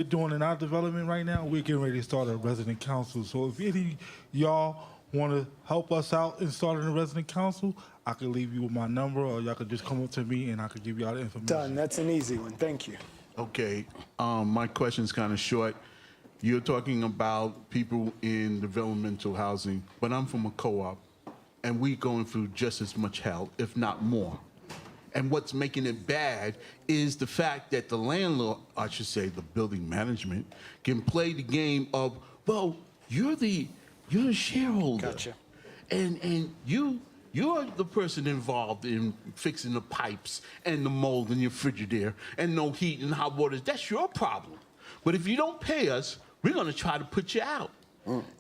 we're doing in our development right now, we're getting ready to start a resident council. So if any of y'all want to help us out in starting a resident council, I can leave you with my number, or y'all could just come up to me and I could give y'all the information. Done. That's an easy one. Thank you. Okay, my question's kind of short. You're talking about people in developmental housing, but I'm from a co-op, and we're going through just as much hell, if not more. And what's making it bad is the fact that the landlord, I should say the building management, can play the game of, well, you're the shareholder. Gotcha. And you're the person involved in fixing the pipes and the mold in your frigidaire and no heat and hot water. That's your problem. But if you don't pay us, we're going to try to put you out.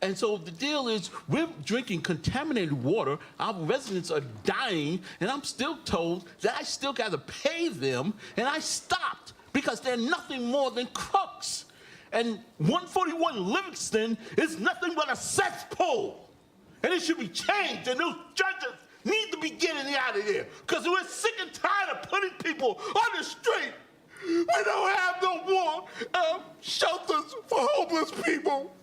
And so the deal is we're drinking contaminated water. Our residents are dying, and I'm still told that I still got to pay them, and I stopped because they're nothing more than crooks. And 141 Livingston is nothing but a cesspool. And it should be changed, and those judges need to be getting out of there because we're sick and tired of putting people on the street. We don't have no more shelters for homeless people.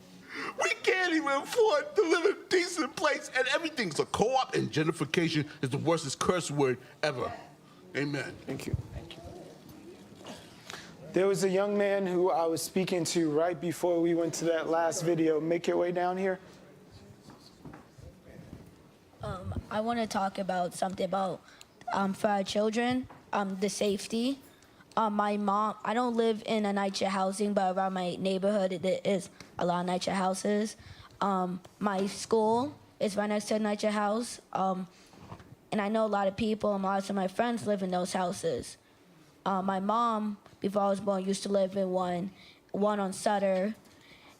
We can't even afford to live in a decent place, and everything's a co-op, and gentrification is the worstest curse word ever. Amen. Thank you. Thank you. There was a young man who I was speaking to right before we went to that last video. Make your way down here. I want to talk about something about for our children, the safety. My mom, I don't live in a NYCHA housing, but around my neighborhood there is a lot of NYCHA houses. My school is right next to a NYCHA house, and I know a lot of people and lots of my friends live in those houses. My mom, before I was born, used to live in one on Sutter,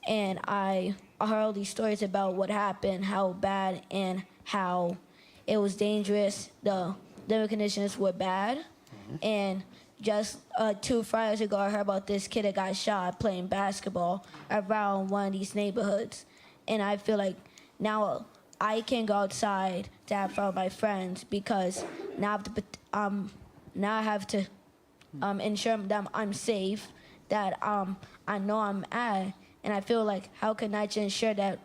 and I heard all these stories about what happened, how bad, and how it was dangerous. The living conditions were bad, and just 2 Fridays ago, I heard about this kid that got shot playing basketball around one of these neighborhoods. And I feel like now I can go outside to have fun with my friends because now I have to ensure that I'm safe, that I know I'm at. And I feel like how can I ensure that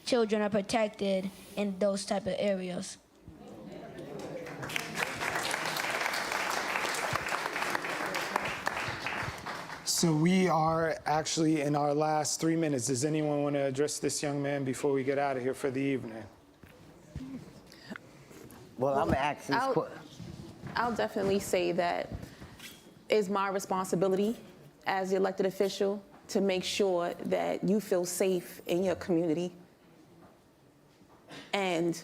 children are protected in those type of areas? So we are actually in our last 3 minutes. Does anyone want to address this young man before we get out of here for the evening? Well, I'm going to ask this question. I'll definitely say that it's my responsibility as the elected official to make sure that you feel safe in your community. And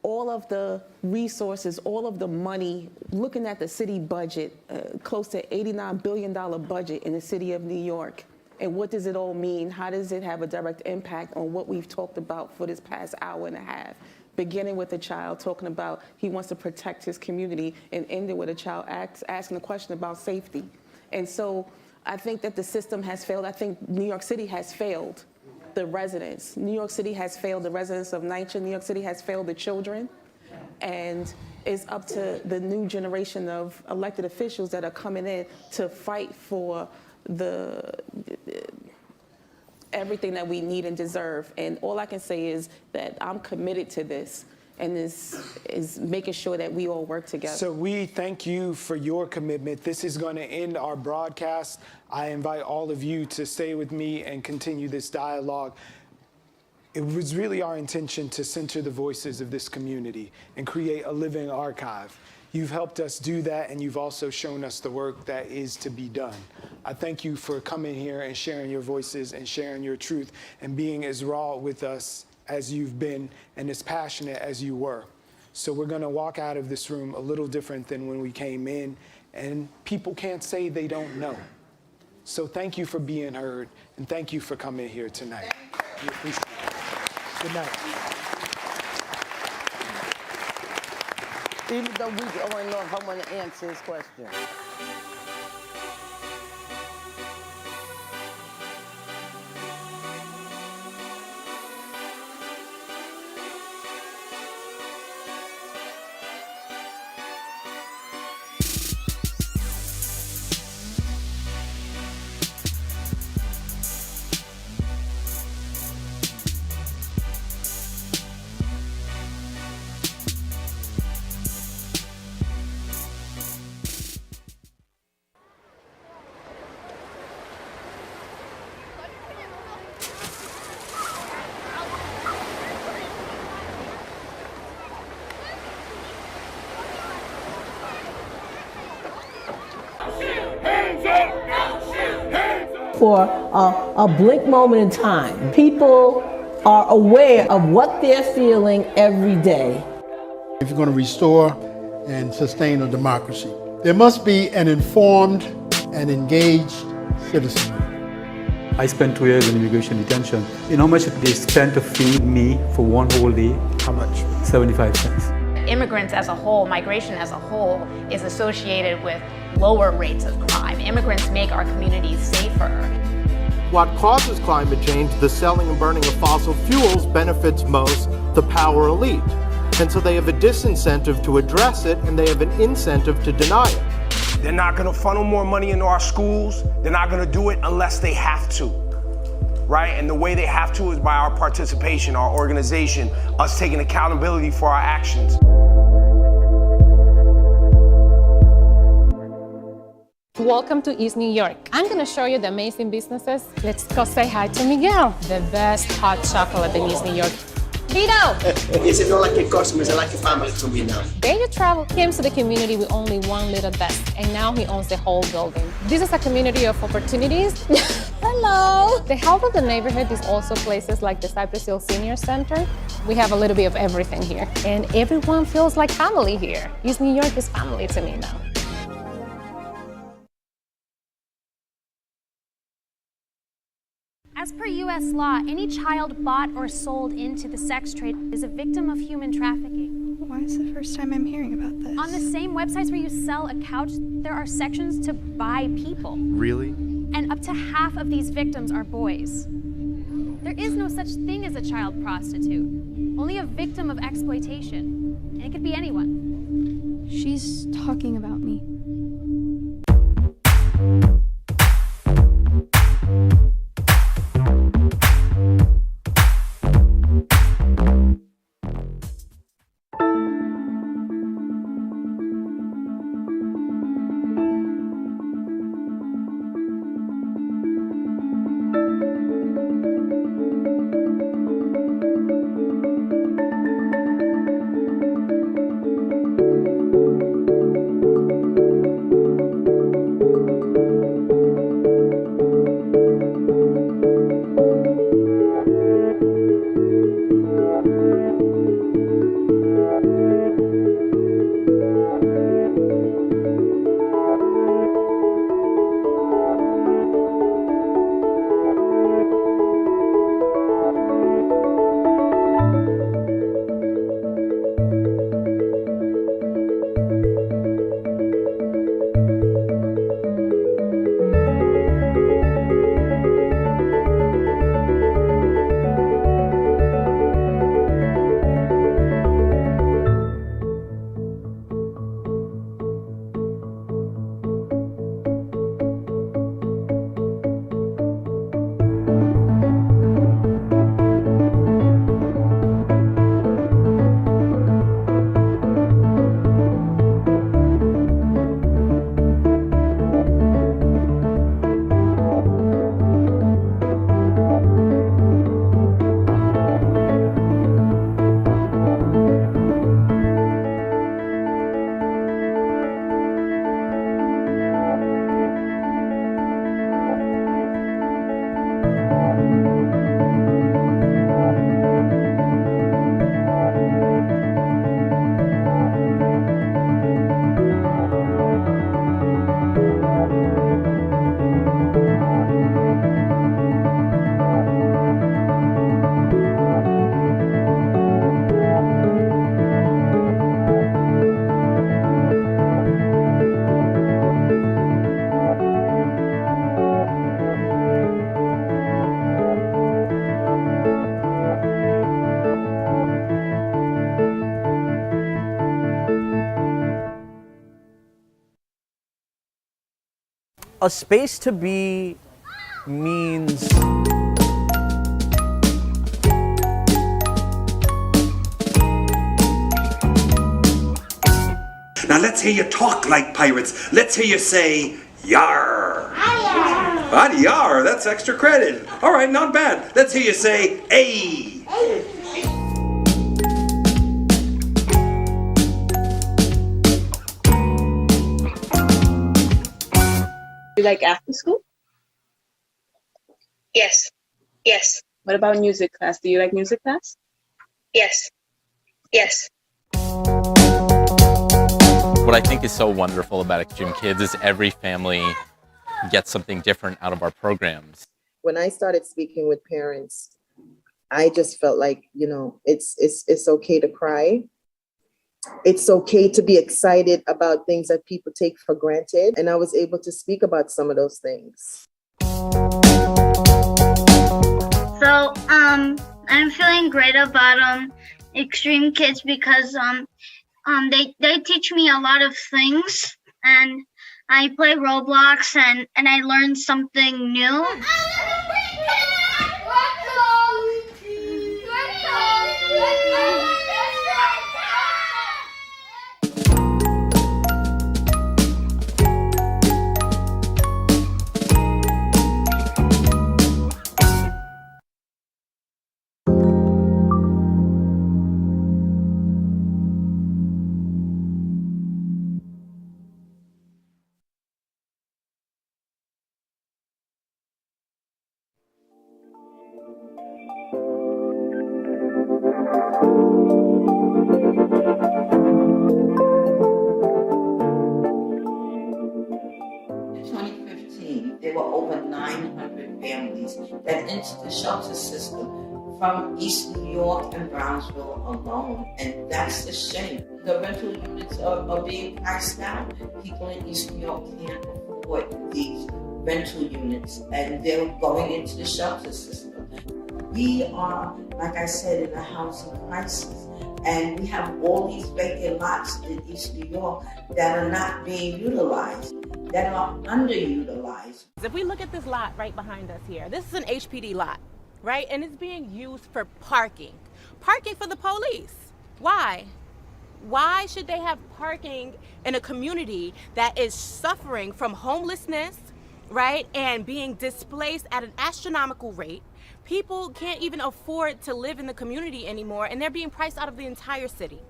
all of the resources, all of the money, looking at the city budget, close to $89 billion budget in the city of New York. And what does it all mean? How does it have a direct impact on what we've talked about for this past hour and a half? Beginning with a child talking about he wants to protect his community and ending with a child asking a question about safety. And so I think that the system has failed. I think New York City has failed the residents. New York City has failed the residents of NYCHA. New York City has failed the children. And it's up to the new generation of elected officials that are coming in to fight for everything that we need and deserve. And all I can say is that I'm committed to this, and this is making sure that we all work together. So we thank you for your commitment. This is going to end our broadcast. I invite all of you to stay with me and continue this dialogue. It was really our intention to center the voices of this community and create a living archive. You've helped us do that, and you've also shown us the work that is to be done. I thank you for coming here and sharing your voices and sharing your truth and being as raw with us as you've been and as passionate as you were. So we're going to walk out of this room a little different than when we came in, and people can't say they don't know. So thank you for being heard, and thank you for coming here tonight. We appreciate it. Good night. Even though we don't know if I want to answer his question. for a blink moment in time. People are aware of what they're feeling every day. If you're going to restore and sustain a democracy, there must be an informed and engaged citizenry. I spent 2 years in immigration detention. You know how much they spent to feed me for one whole day? How much? 75 cents. Immigrants as a whole, migration as a whole, is associated with lower rates of crime. Immigrants make our communities safer. What causes climate change, the selling and burning of fossil fuels, benefits most the power elite. And so they have a disincentive to address it, and they have an incentive to deny it. They're not going to funnel more money into our schools. They're not going to do it unless they have to, right? And the way they have to is by our participation, our organization, us taking accountability for our actions. Welcome to East New York. I'm going to show you the amazing businesses. Let's go say hi to Miguel, the best hot chocolate in East New York. Vito! It's not like a customer, it's like a family to me now. There you travel. He came to the community with only one little desk, and now he owns the whole building. This is a community of opportunities. Hello! The health of the neighborhood is also places like the Cypress Hill Senior Center. We have a little bit of everything here, and everyone feels like family here. East New York is family to me now. As per U.S. law, any child bought or sold into the sex trade is a victim of human trafficking. Why is the first time I'm hearing about this? On the same websites where you sell a couch, there are sections to buy people. Really? And up to half of these victims are boys. There is no such thing as a child prostitute, only a victim of exploitation. And it could be anyone. She's talking about me. A space to be means now let's hear you talk like pirates. Let's hear you say yar. Yar. Yar, that's extra credit. All right, not bad. Let's hear you say ay. You like after school? Yes. Yes. What about music class? Do you like music class? Yes. Yes. What I think is so wonderful about Extreme Kids is every family gets something different out of our programs. When I started speaking with parents, I just felt like, it's okay to cry. It's okay to be excited about things that people take for granted. And I was able to speak about some of those things. So, I'm feeling great about Extreme Kids because they teach me a lot of things, and I play Roblox and I learned something new. There were over 900 families that entered the shelter system from East New York and Brownsville alone, and that's a shame. The rental units are being priced out. People in East New York can't afford these rental units, and they're going into the shelter system. We are, like I said, in a housing crisis, and we have all these vacant lots in East New York that are not being utilized, that are underutilized. If we look at this lot right behind us here, this is an HPD lot, right? And it's being used for parking. Parking for the police. Why? Why should they have parking in a community that is suffering from homelessness, right? And being displaced at an astronomical rate? People can't even afford to live in the community anymore, and they're being priced out of the entire city.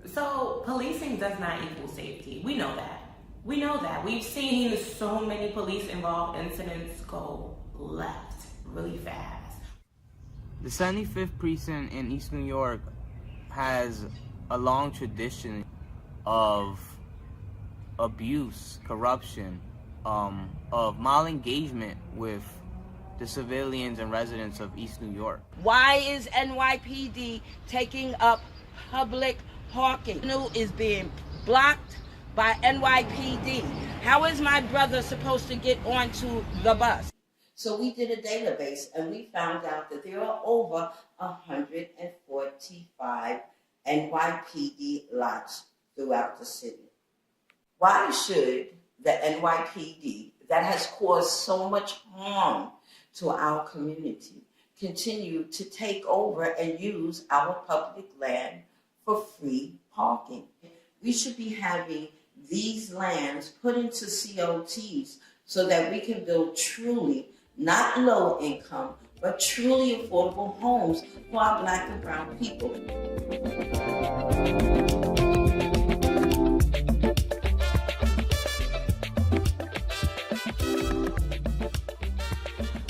So policing does not equal safety. We know that. We know that. We've seen so many police-involved incidents go left really fast. The 75th Precinct in East New York has a long tradition of abuse, corruption, of malengagement with the civilians and residents of East New York. Why is NYPD taking up public parking? Is being blocked by NYPD. How is my brother supposed to get onto the bus? So we did a database and we found out that there are over 145 NYPD lots throughout the city. Why should the NYPD, that has caused so much harm to our community, continue to take over and use our public land for free parking? We should be having these lands put into COTs so that we can build truly, not low income, but truly affordable homes for our Black and brown people.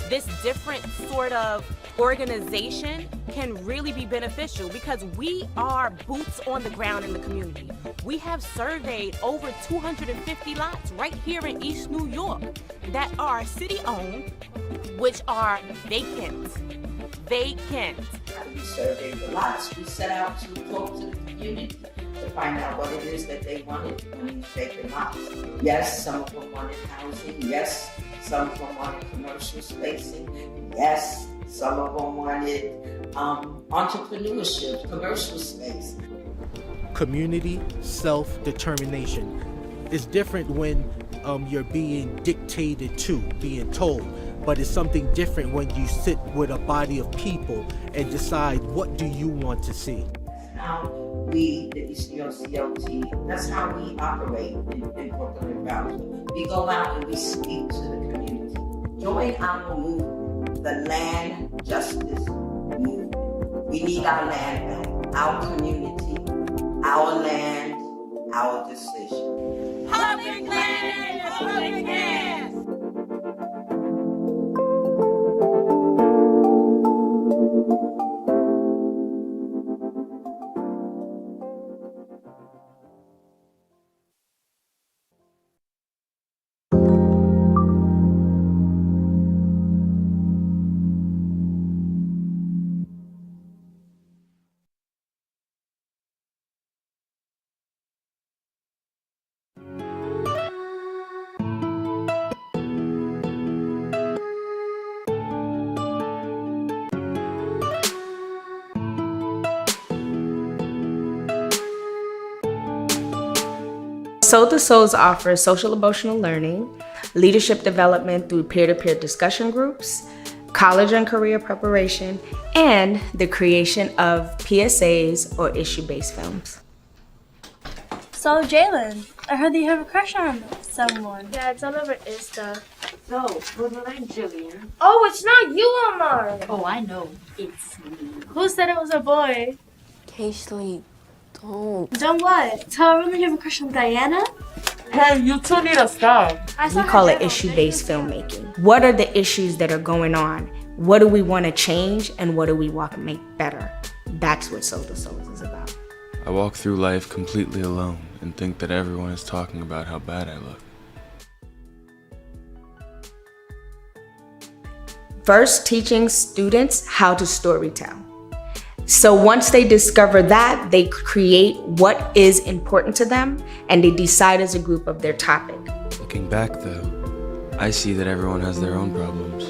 This different sort of organization can really be beneficial because we are boots on the ground in the community. We have surveyed over 250 lots right here in East New York that are city-owned, which are vacant. Vacant. We surveyed the lots. We set out to talk to the community to find out what it is that they wanted on these vacant lots. Yes, some of them wanted housing. Yes, some of them wanted commercial spacing. Yes, some of them wanted entrepreneurship, commercial space. Community self-determination. It's different when you're being dictated to, being told, but it's something different when you sit with a body of people and decide what do you want to see. How we, the East New York CLT, that's how we operate in Brooklyn and Brownsville. We go out and we speak to the community. Join our movement, the land justice movement. We need our land back, our community, our land, our decision. Public land, public hands. Soul to Souls offers social emotional learning, leadership development through peer-to-peer discussion groups, college and career preparation, and the creation of PSAs or issue-based films. So, Jalen, I heard that you have a crush on someone. Yeah, it's all over Insta. So, what's my name, Jillian? Oh, it's not you, Omar. Oh, I know. It's me. Who said it was a boy? Cashley, don't. Don't what? Tell everyone you have a crush on Diana? Hey, you two need to stop. We call it issue-based filmmaking. What are the issues that are going on? What do we want to change and what do we want to make better? That's what Soul to Souls is about. I walk through life completely alone and think that everyone is talking about how bad I look. First, teaching students how to storytell. So once they discover that, they create what is important to them and they decide as a group of their topic. Looking back though, I see that everyone has their own problems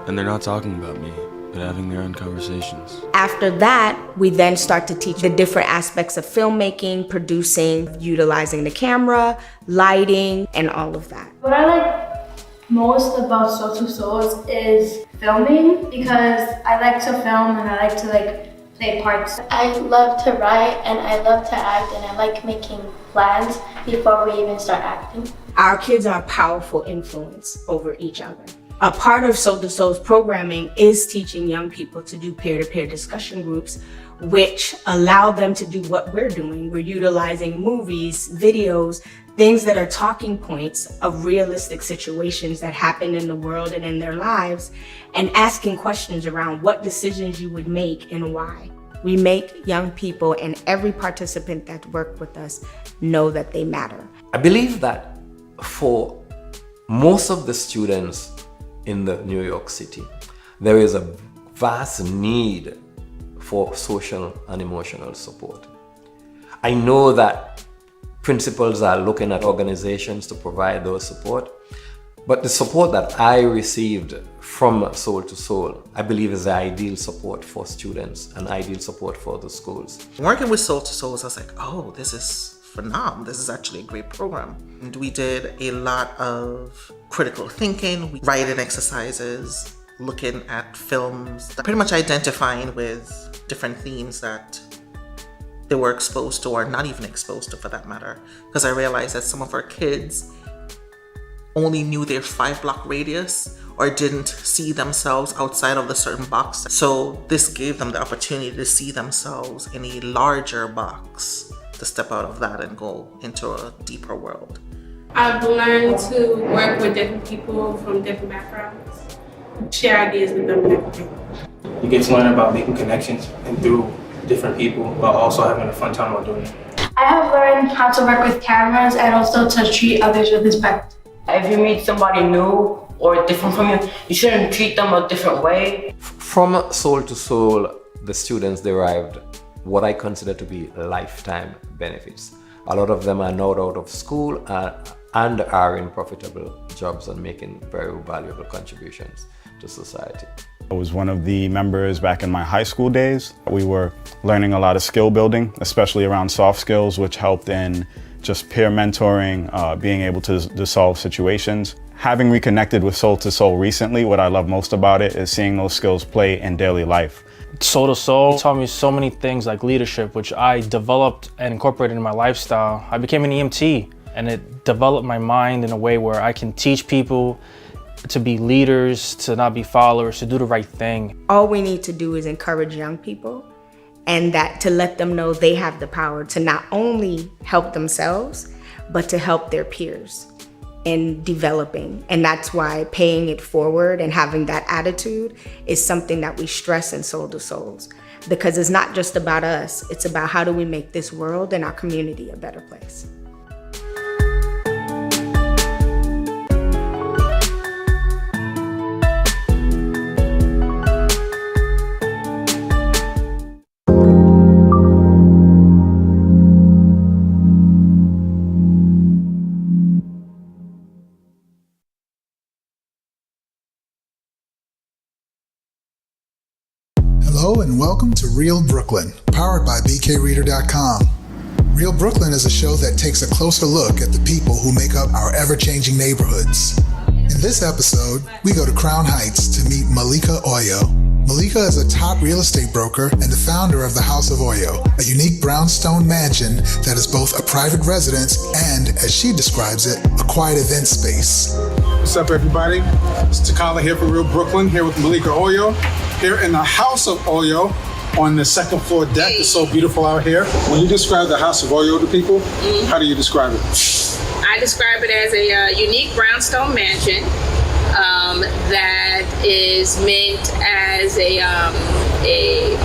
and they're not talking about me, but having their own conversations. After that, we then start to teach the different aspects of filmmaking, producing, utilizing the camera, lighting, and all of that. What I like most about Soul to Souls is filming, because I like to film and I like to play parts. I love to write and I love to act and I like making plans before we even start acting. Our kids are a powerful influence over each other. A part of Soul to Souls programming is teaching young people to do peer-to-peer discussion groups, which allow them to do what we're doing. We're utilizing movies, videos, things that are talking points of realistic situations that happen in the world and in their lives, and asking questions around what decisions you would make and why. We make young people and every participant that works with us know that they matter. I believe that for most of the students in the New York City, there is a vast need for social and emotional support. I know that principals are looking at organizations to provide those support, but the support that I received from Soul to Soul, I believe is the ideal support for students and ideal support for the schools. Working with Soul to Souls, I was like, oh, this is phenomenal. This is actually a great program. And we did a lot of critical thinking, writing exercises, looking at films, pretty much identifying with different themes that they were exposed to, or not even exposed to for that matter. Because I realized that some of our kids only knew their 5-block radius or didn't see themselves outside of the certain box. So this gave them the opportunity to see themselves in a larger box, to step out of that and go into a deeper world. I've learned to work with different people from different backgrounds, share ideas with them and everything. You get to learn about making connections and through different people, while also having a fun time while doing it. I have learned how to work with cameras and also to treat others with respect. If you meet somebody new or different from you, you shouldn't treat them a different way. From Soul to Soul, the students derived what I consider to be lifetime benefits. A lot of them are now out of school and are in profitable jobs and making very valuable contributions to society. I was one of the members back in my high school days. We were learning a lot of skill building, especially around soft skills, which helped in just peer mentoring, being able to solve situations. Having reconnected with Soul to Soul recently, what I love most about it is seeing those skills play in daily life. Soul to Soul taught me so many things like leadership, which I developed and incorporated in my lifestyle. I became an EMT, and it developed my mind in a way where I can teach people to be leaders, to not be followers, to do the right thing. All we need to do is encourage young people, and that to let them know they have the power to not only help themselves, but to help their peers in developing. And that's why paying it forward and having that attitude is something that we stress in Soul to Souls, because it's not just about us, it's about how do we make this world and our community a better place. Hello and welcome to Real Brooklyn, powered by BKReader.com. Real Brooklyn is a show that takes a closer look at the people who make up our ever-changing neighborhoods. In this episode, we go to Crown Heights to meet Malika Oyo. Malika is a top real estate broker and the founder of the House of Oyo, a unique brownstone mansion that is both a private residence and, as she describes it, a quiet event space. What's up, everybody? It's Takala here from Real Brooklyn, here with Malika Oyo, here in the House of Oyo on the second floor deck. It's so beautiful out here. When you describe the House of Oyo to people, how do you describe it? I describe it as a unique brownstone mansion that is meant as a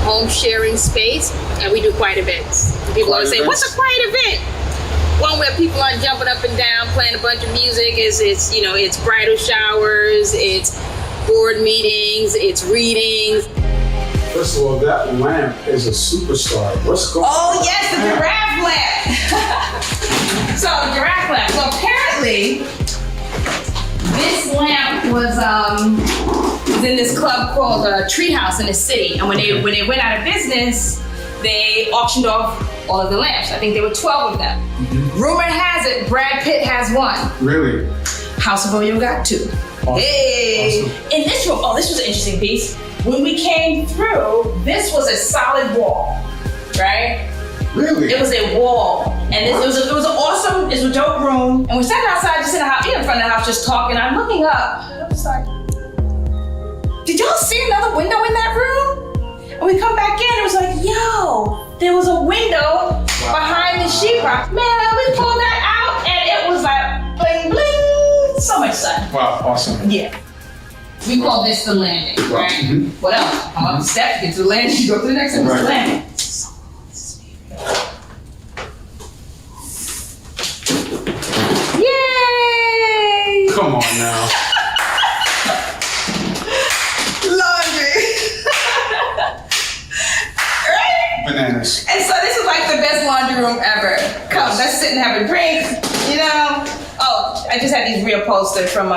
home sharing space, and we do quiet events. People always say, "What's a quiet event?" One where people aren't jumping up and down, playing a bunch of music. It's bridal showers, it's board meetings, it's readings. First of all, that lamp is a superstar. What's going on? Oh yes, the giraffe lamp. So the giraffe lamp. So apparently, this lamp was in this club called Treehouse in the city, and when they went out of business, they auctioned off all of the lamps. I think there were 12 of them. Mm-hmm. Rumor has it Brad Pitt has one. Really? House of Oyo got 2. Awesome. Hey! Awesome. In this room, this was an interesting piece. When we came through, this was a solid wall, right? Really? It was a wall, and it was an awesome, it's a dope room. And we're standing outside, just in the house, in front of the house, just talking. I'm looking up. I was like, did y'all see another window in that room? And we come back in, it was like, yo, there was a window behind the sheetrock. Man, we pulled that out, and it was like bling bling, so much sun. Wow, awesome. Yeah. We call this the landing, right? Mm-hmm. What else? I'm up the steps, get to the landing, you go to the next one, it's the landing. Yay! Come on now. Laundry. Right? Bananas. And so this is like the best laundry room ever. Come, let's sit and have a drink, you know? Oh, I just had these real posters from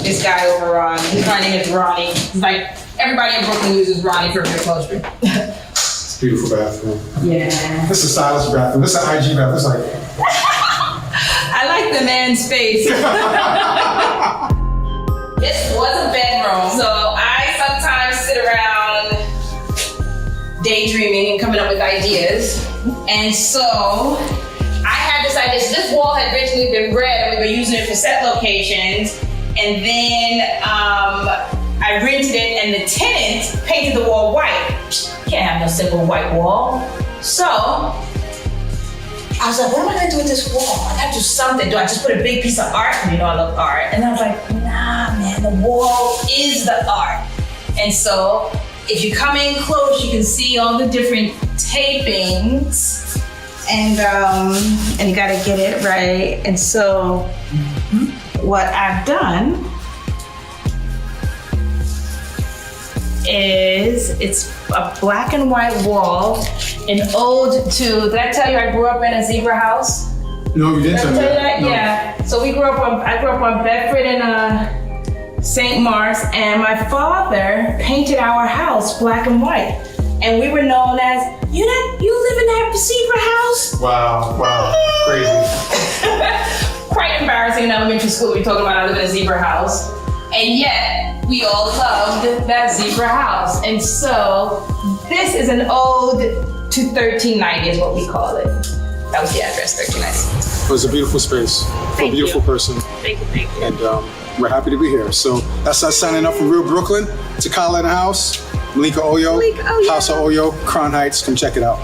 this guy over on, his name is Ronnie. He's like, everybody in Brooklyn uses Ronnie for real poster. It's a beautiful bathroom. Yeah. This is a stylish bathroom. This is an IG bathroom. It's like... I like the man's face. This was a bedroom, so I sometimes sit around daydreaming and coming up with ideas. And so I had this idea. So this wall had originally been red, and we were using it for set locations. And then I rented it, and the tenant painted the wall white. Can't have no simple white wall. So I was like, what am I gonna do with this wall? I gotta do something. Do I just put a big piece of art? You know I love art. And I was like, nah, man, the wall is the art. And so if you come in close, you can see all the different tapings. And you gotta get it right. And so what I've done is it's a black and white wall, an ode to, did I tell you I grew up in a zebra house? No, you didn't tell me that. No. Yeah. So I grew up on Bedford and St. Mars, and my father painted our house black and white. And we were known as, you live in that zebra house? Wow, crazy. Quite embarrassing in elementary school, we talking about I live in a zebra house. And yet, we all loved that zebra house. And so, this is an ode to 1390 is what we call it. That was the address, 1390. It was a beautiful space for a beautiful person. Thank you. And we're happy to be here. So that's us signing up from Real Brooklyn. Takala in the house, Malika Oyo, House of Oyo, Crown Heights. Come check it out.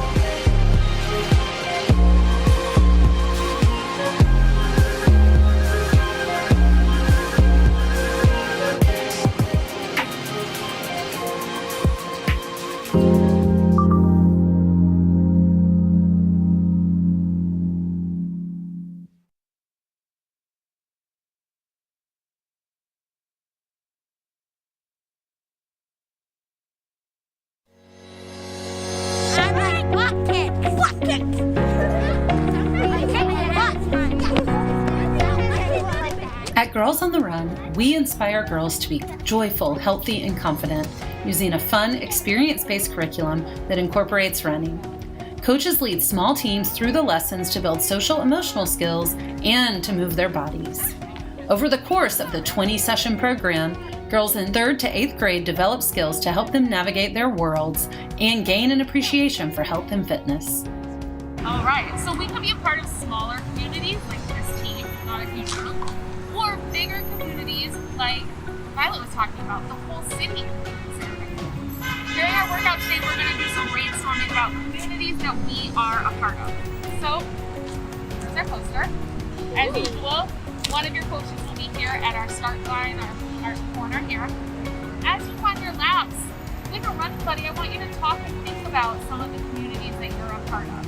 At Girls on the Run, we inspire girls to be joyful, healthy, and confident using a fun, experience-based curriculum that incorporates running. Coaches lead small teams through the lessons to build social emotional skills and to move their bodies. Over the course of the 20-session program, girls in 3rd to 8th grade develop skills to help them navigate their worlds and gain an appreciation for health and fitness. All right, so we can be a part of smaller communities like this team, not a huge group, or bigger communities like Violet was talking about, the whole city. During our workout today, we're going to do some brainstorming about communities that we are a part of. So, this is our poster. As usual, one of your coaches will be here at our start line, our corner here. As you find your laps, like a running buddy, I want you to talk and think about some of the communities that you're a part of.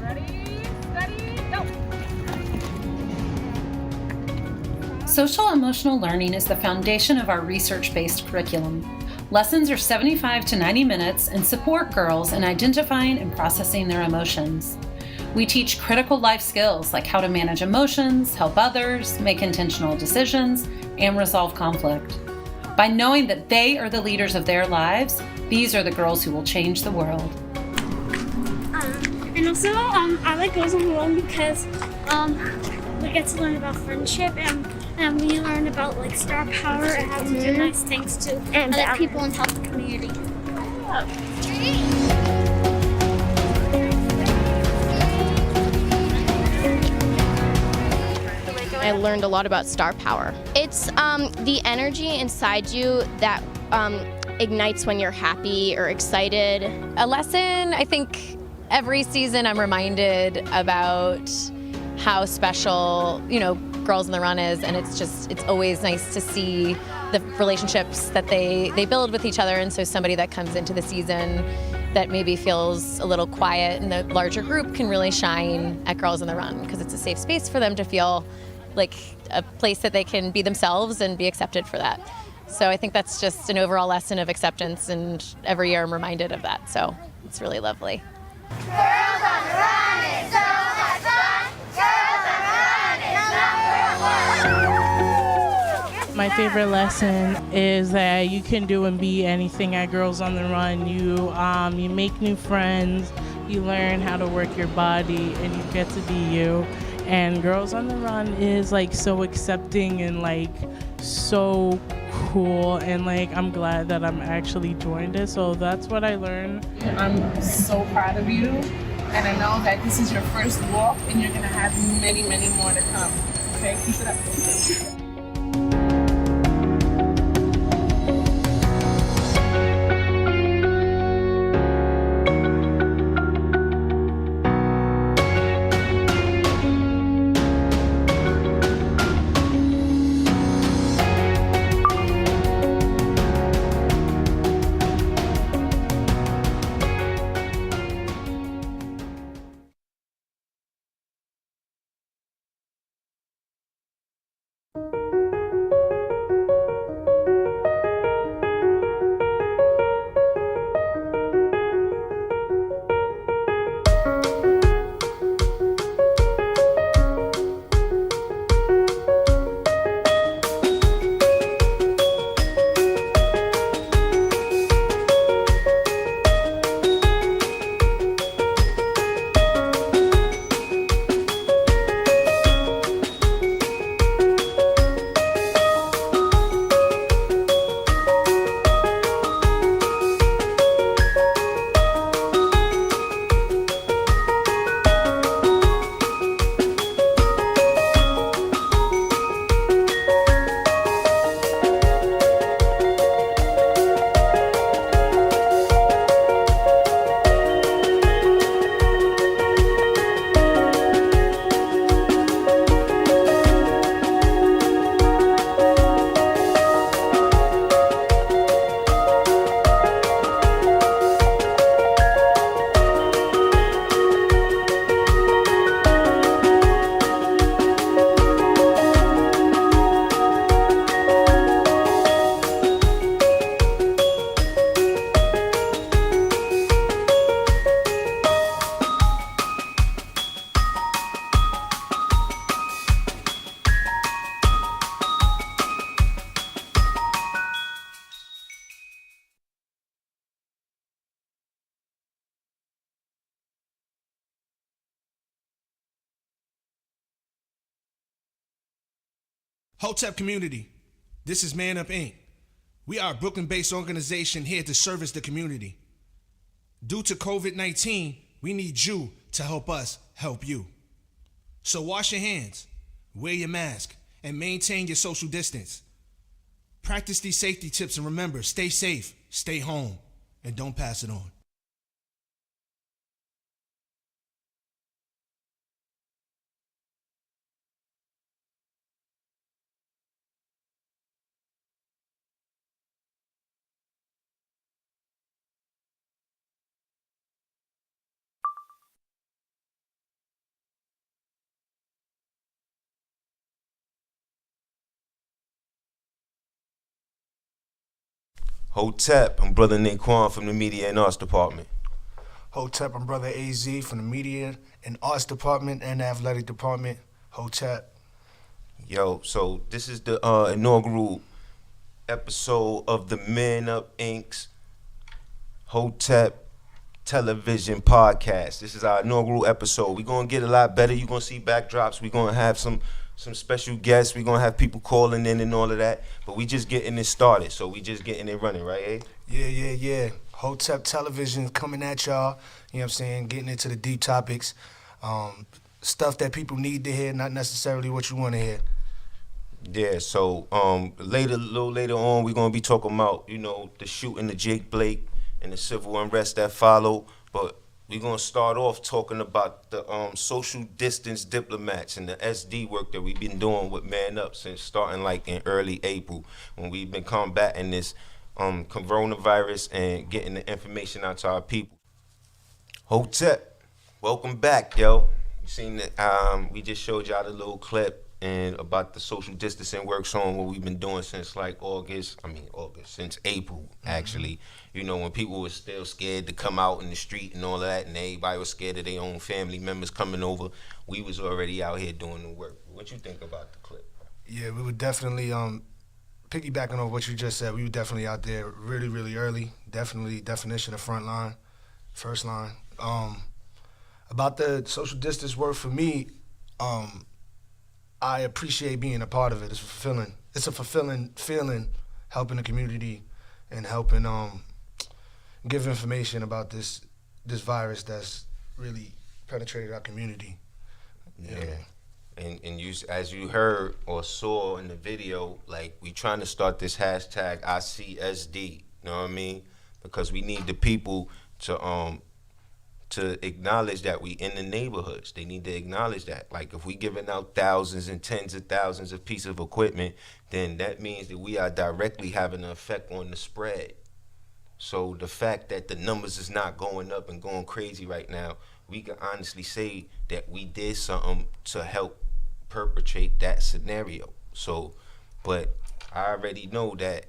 Ready, steady, go! Social emotional learning is the foundation of our research-based curriculum. Lessons are 75 to 90 minutes and support girls in identifying and processing their emotions. We teach critical life skills like how to manage emotions, help others, make intentional decisions, and resolve conflict. By knowing that they are the leaders of their lives, these are the girls who will change the world. And also, I like Girls on the Run because we get to learn about friendship and we learn about like star power and how to do nice things to other people and help the community. I learned a lot about star power. It's the energy inside you that ignites when you're happy or excited. A lesson, I think every season I'm reminded about how special, Girls on the Run is, and it's always nice to see the relationships that they build with each other. And so somebody that comes into the season that maybe feels a little quiet in the larger group can really shine at Girls on the Run because it's a safe space for them to feel like a place that they can be themselves and be accepted for that. So I think that's just an overall lesson of acceptance, and every year I'm reminded of that. So it's really lovely. Girls on the Run is so much fun. Girls on the Run is number one. My favorite lesson is that you can do and be anything at Girls on the Run. You make new friends, you learn how to work your body, and you get to be you. And Girls on the Run is like so accepting and like so cool, and like I'm glad that I'm actually joined it. So that's what I learned. I'm so proud of you, and I know that this is your first walk and you're gonna have many, many more to come. Okay, keep it up. Hotep community, this is Man Up Inc. We are a Brooklyn-based organization here to service the community. Due to COVID-19, we need you to help us help you. So wash your hands, wear your mask, and maintain your social distance. Practice these safety tips and remember, stay safe, stay home, and don't pass it on. Hotep, I'm Brother Naquan from the Media and Arts Department. Hotep, I'm Brother AZ from the Media and Arts Department and Athletic Department. Hotep. Yo, so this is the inaugural episode of the Man Up Inc.'s Hotep Television Podcast. This is our inaugural episode. We're going to get a lot better. You're going to see backdrops. We're going to have some special guests. We're going to have people calling in and all of that. But we just getting it started. So we just getting it running, right, eh? Yeah. Hotep Television coming at y'all. You know what I'm saying? Getting into the deep topics. Stuff that people need to hear, not necessarily what you want to hear. Yeah, so a little later on, we're going to be talking about, the shooting of Jake Blake and the civil unrest that followed. But we're going to start off talking about the social distance diplomats and the SD work that we've been doing with Man Up since starting like in early April when we've been combating this coronavirus and getting the information out to our people. Hotep, welcome back, yo. You seen that? We just showed y'all the little clip and about the social distancing work showing what we've been doing since like since April, actually. When people were still scared to come out in the street and all of that, and everybody was scared of their own family members coming over, we was already out here doing the work. What you think about the clip? Yeah, we would definitely, piggybacking on what you just said, we were definitely out there really, really early. Definitely definition of front line, first line. About the social distance work for me, I appreciate being a part of it. It's fulfilling. It's a fulfilling feeling, helping the community and helping give information about this virus that's really penetrated our community. Yeah. And you, as you heard or saw in the video, like we trying to start this hashtag ICSD. You know what I mean? Because we need the people to acknowledge that we in the neighborhoods. They need to acknowledge that. Like if we giving out thousands and tens of thousands of pieces of equipment, then that means that we are directly having an effect on the spread. So the fact that the numbers is not going up and going crazy right now, we can honestly say that we did something to help perpetrate that scenario. So, but I already know that,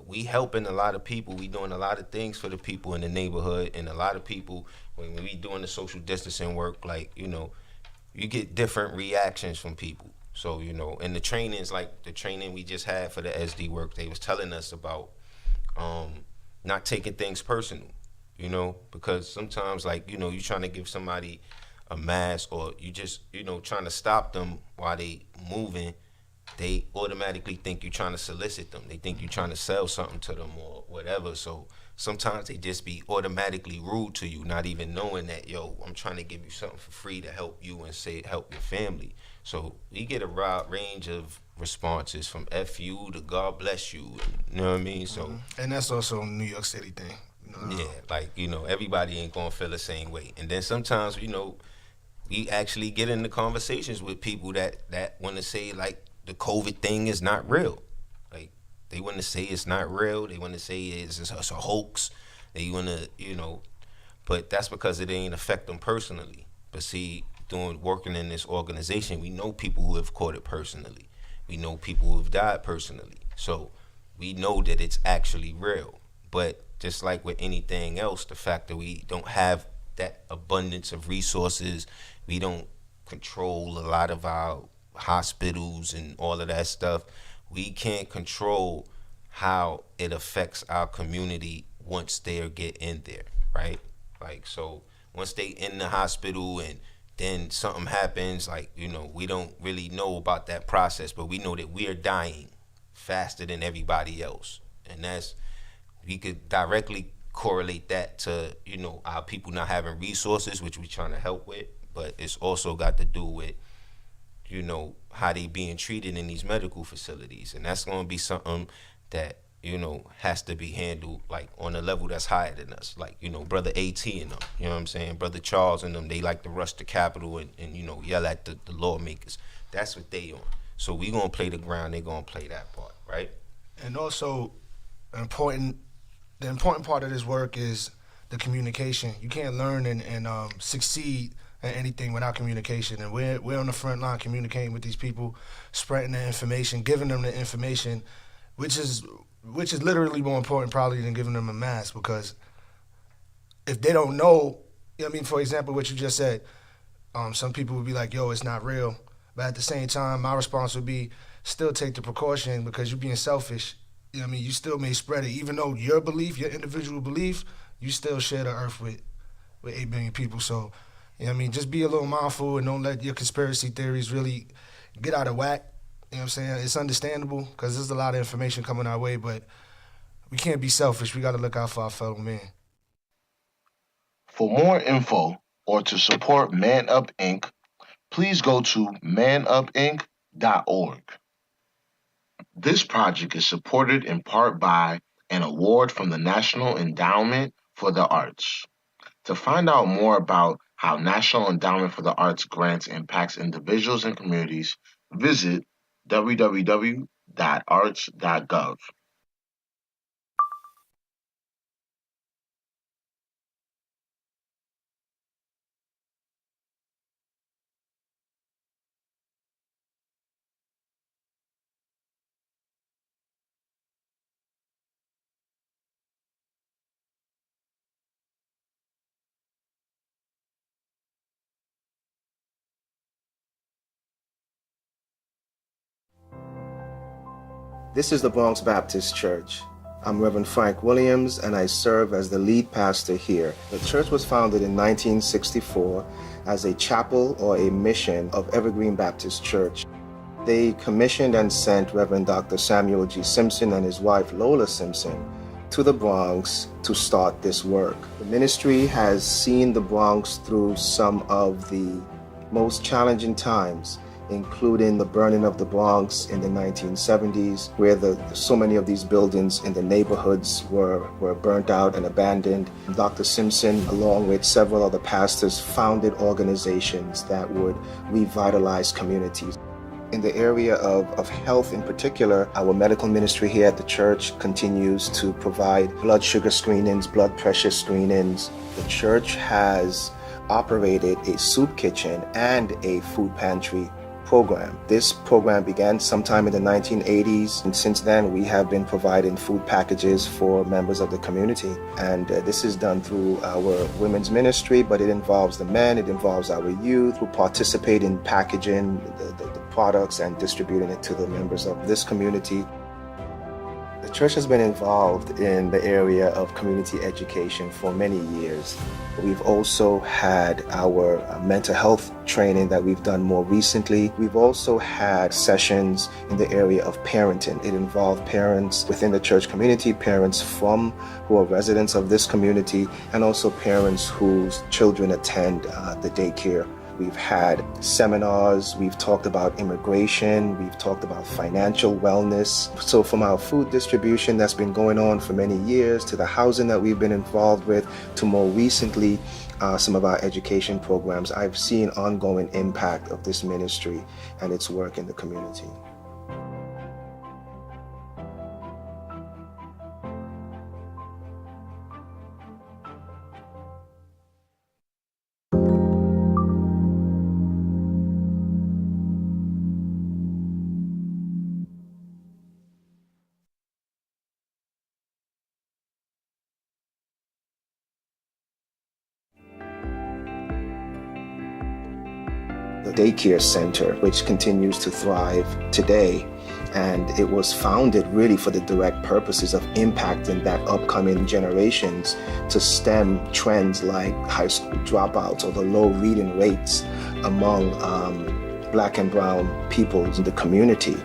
we helping a lot of people. We doing a lot of things for the people in the neighborhood, and a lot of people, when we doing the social distancing work, like, you get different reactions from people. So, and the trainings, like the training we just had for the SD work, they was telling us about not taking things personal, because sometimes, like, you trying to give somebody a mask, or you just, trying to stop them while they moving, they automatically think you're trying to solicit them. They think you're trying to sell something to them or whatever. So sometimes they just be automatically rude to you, not even knowing that, yo, I'm trying to give you something for free to help you and help your family. So we get a wide range of responses from F you to God bless you. You know what I mean? So and that's also a New York City thing. Yeah, like, everybody ain't gonna feel the same way. And then sometimes, we actually get into conversations with people that want to say, like, the COVID thing is not real. Like, they want to say it's not real. They want to say it's a hoax. They want to, but that's because it ain't affect them personally. But see, working in this organization, we know people who have caught it personally. We know people who have died personally. So we know that it's actually real. But just like with anything else, the fact that we don't have that abundance of resources, we don't control a lot of our hospitals and all of that stuff, we can't control how it affects our community once they get in there, right? Like, so once they in the hospital and then something happens, like, you know, we don't really know about that process, but we know that we are dying faster than everybody else. And we could directly correlate that to, you know, our people not having resources, which we're trying to help with, but it's also got to do with, you know, how they being treated in these medical facilities. And that's going to be something that, you know, has to be handled like on a level that's higher than us. Like, you know, Brother AT and them, you know what I'm saying? Brother Charles and them, they like to rush the Capitol and you know, yell at the lawmakers. That's what they on. So we going to play the ground, they going to play that part, right? And also, the important part of this work is the communication. You can't learn and succeed at anything without communication. And we're on the front line communicating with these people, spreading the information, giving them the information, which is literally more important probably than giving them a mask, because if they don't know, I mean, for example, what you just said, some people would be like, yo, it's not real. But at the same time, my response would be still take the precaution, because you're being selfish. You know what I mean? You still may spread it. Even though your belief, your individual belief, you still share the earth with 8 billion people. So, you know what I mean? Just be a little mindful and don't let your conspiracy theories really get out of whack. You know what I'm saying? It's understandable because there's a lot of information coming our way, but we can't be selfish. We got to look out for our fellow man. For more info or to support Man Up Inc., please go to manupinc.org. This project is supported in part by an award from the National Endowment for the Arts. To find out more about how National Endowment for the Arts grants impacts individuals and communities, visit www.arts.gov. This is the Bronx Baptist Church. I'm Reverend Frank Williams, and I serve as the lead pastor here. The church was founded in 1964 as a chapel or a mission of Evergreen Baptist Church. They commissioned and sent Reverend Dr. Samuel G. Simpson and his wife Lola Simpson to the Bronx to start this work. The ministry has seen the Bronx through some of the most challenging times, including the burning of the Bronx in the 1970s, where so many of these buildings in the neighborhoods were burnt out and abandoned. Dr. Simpson, along with several other pastors, founded organizations that would revitalize communities. In the area of health in particular, our medical ministry here at the church continues to provide blood sugar screenings, blood pressure screenings. The church has operated a soup kitchen and a food pantry program. This program began sometime in the 1980s, and since then we have been providing food packages for members of the community. And this is done through our women's ministry, but it involves the men, it involves our youth who participate in packaging the products and distributing it to the members of this community. The church has been involved in the area of community education for many years. We've also had our mental health training that we've done more recently. We've also had sessions in the area of parenting. It involved parents within the church community, parents who are residents of this community, and also parents whose children attend the daycare. We've had seminars, we've talked about immigration, we've talked about financial wellness. So from our food distribution that's been going on for many years, to the housing that we've been involved with, to more recently some of our education programs, I've seen ongoing impact of this ministry and its work in the community. The daycare center, which continues to thrive today, And it was founded really for the direct purposes of impacting that upcoming generations to stem trends like high school dropouts or the low reading rates among Black and brown peoples in the community.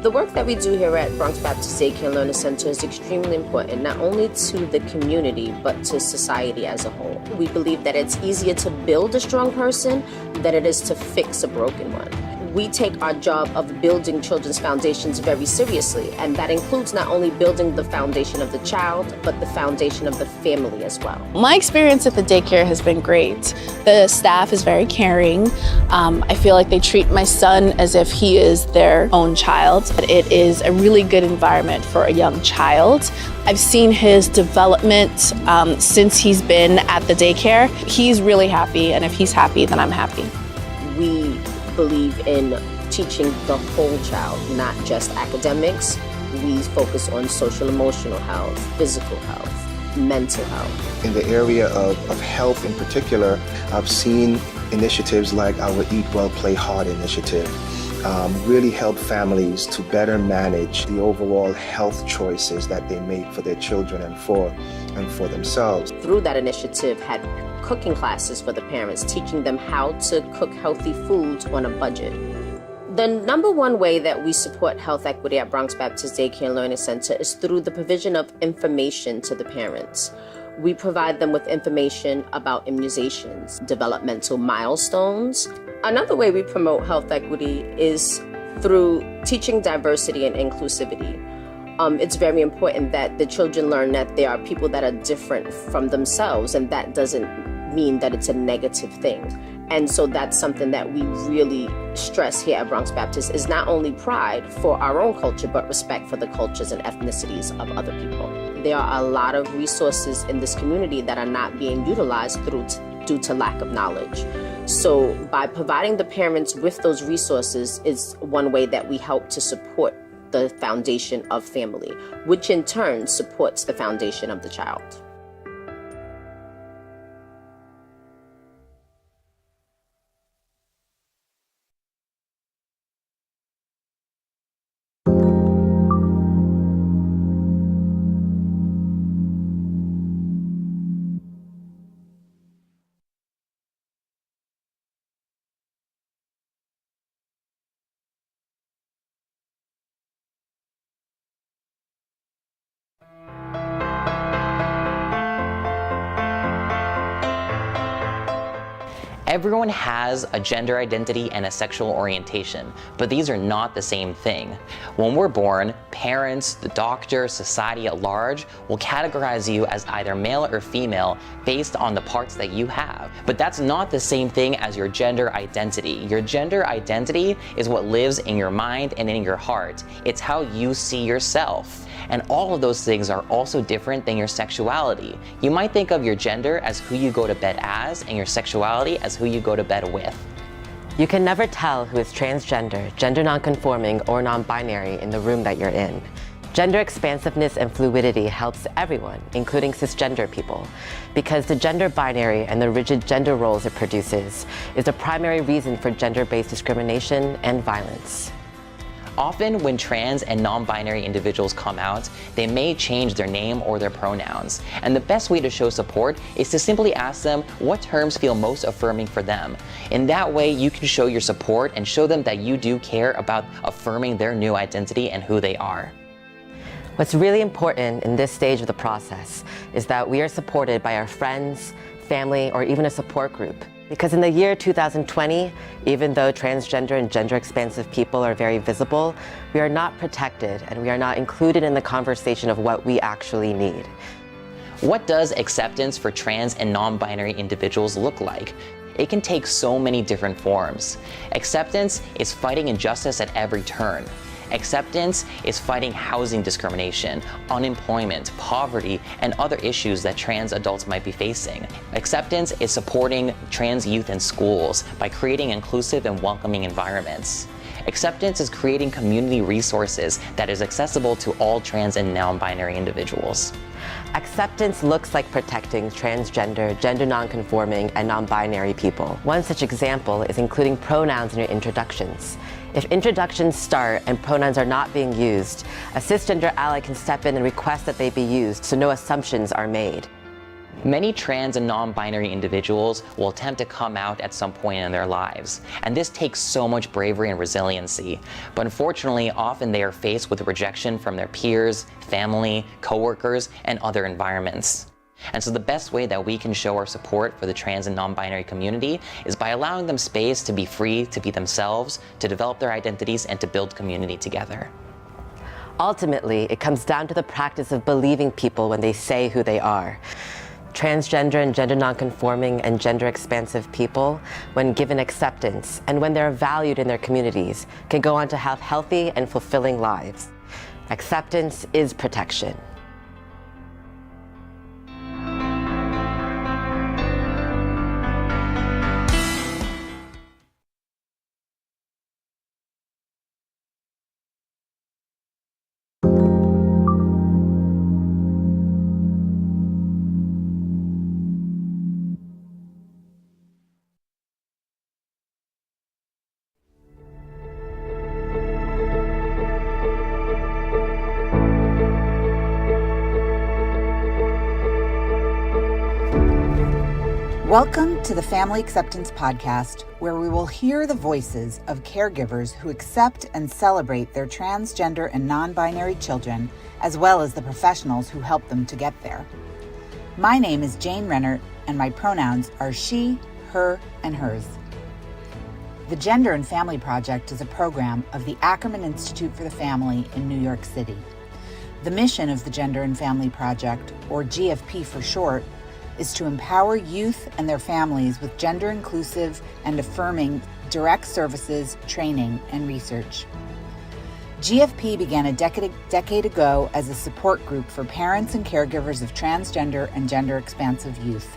The work that we do here at Bronx Baptist Daycare and Learning Center is extremely important, not only to the community, but to society as a whole. We believe that it's easier to build a strong person than it is to fix a broken one. We take our job of building children's foundations very seriously, and that includes not only building the foundation of the child, but the foundation of the family as well. My experience at the daycare has been great. The staff is very caring. I feel like they treat my son as if he is their own child. It is a really good environment for a young child. I've seen his development since he's been at the daycare. He's really happy, and if he's happy, then I'm happy. We believe in teaching the whole child, not just academics. We focus on social emotional health, physical health, mental health. In the area of health in particular, I've seen initiatives like our Eat Well, Play Hard initiative really help families to better manage the overall health choices that they make for their children and for themselves. Through that initiative, had cooking classes for the parents, teaching them how to cook healthy foods on a budget. The number one way that we support health equity at Bronx Baptist Daycare and Learning Center is through the provision of information to the parents. We provide them with information about immunizations, developmental milestones. Another way we promote health equity is through teaching diversity and inclusivity. It's very important that the children learn that there are people that are different from themselves, and that doesn't mean that it's a negative thing. And so that's something that we really stress here at Bronx Baptist, is not only pride for our own culture, but respect for the cultures and ethnicities of other people. There are a lot of resources in this community that are not being utilized due to lack of knowledge. So by providing the parents with those resources is one way that we help to support the foundation of family, which in turn supports the foundation of the child. Everyone has a gender identity and a sexual orientation, but these are not the same thing. When we're born, parents, the doctor, society at large will categorize you as either male or female based on the parts that you have. But that's not the same thing as your gender identity. Your gender identity is what lives in your mind and in your heart. It's how you see yourself. And all of those things are also different than your sexuality. You might think of your gender as who you go to bed as, and your sexuality as who you go to bed with. You can never tell who is transgender, gender nonconforming, or non-binary in the room that you're in. Gender expansiveness and fluidity helps everyone, including cisgender people, because the gender binary and the rigid gender roles it produces is the primary reason for gender-based discrimination and violence. Often when trans and non-binary individuals come out, they may change their name or their pronouns. And the best way to show support is to simply ask them what terms feel most affirming for them. In that way, you can show your support and show them that you do care about affirming their new identity and who they are. What's really important in this stage of the process is that we are supported by our friends, family, or even a support group. Because in the year 2020, even though transgender and gender expansive people are very visible, we are not protected and we are not included in the conversation of what we actually need. What does acceptance for trans and non-binary individuals look like? It can take so many different forms. Acceptance is fighting injustice at every turn. Acceptance is fighting housing discrimination, unemployment, poverty, and other issues that trans adults might be facing. Acceptance is supporting trans youth in schools by creating inclusive and welcoming environments. Acceptance is creating community resources that is accessible to all trans and non-binary individuals. Acceptance looks like protecting transgender, gender nonconforming, and non-binary people. One such example is including pronouns in your introductions. If introductions start and pronouns are not being used, a cisgender ally can step in and request that they be used so no assumptions are made. Many trans and non-binary individuals will attempt to come out at some point in their lives, and this takes so much bravery and resiliency. But unfortunately, often they are faced with rejection from their peers, family, coworkers, and other environments. And so the best way that we can show our support for the trans and non-binary community is by allowing them space to be free, to be themselves, to develop their identities, and to build community together. Ultimately, it comes down to the practice of believing people when they say who they are. Transgender and gender nonconforming and gender expansive people, when given acceptance and when they're valued in their communities, can go on to have healthy and fulfilling lives. Acceptance is protection. Welcome to the Family Acceptance Podcast, where we will hear the voices of caregivers who accept and celebrate their transgender and non-binary children, as well as the professionals who help them to get there. My name is Jane Rennert, and my pronouns are she, her, and hers. The Gender and Family Project is a program of the Ackerman Institute for the Family in New York City. The mission of the Gender and Family Project, or GFP for short, is to empower youth and their families with gender-inclusive and affirming direct services, training, and research. GFP began a decade ago as a support group for parents and caregivers of transgender and gender-expansive youth.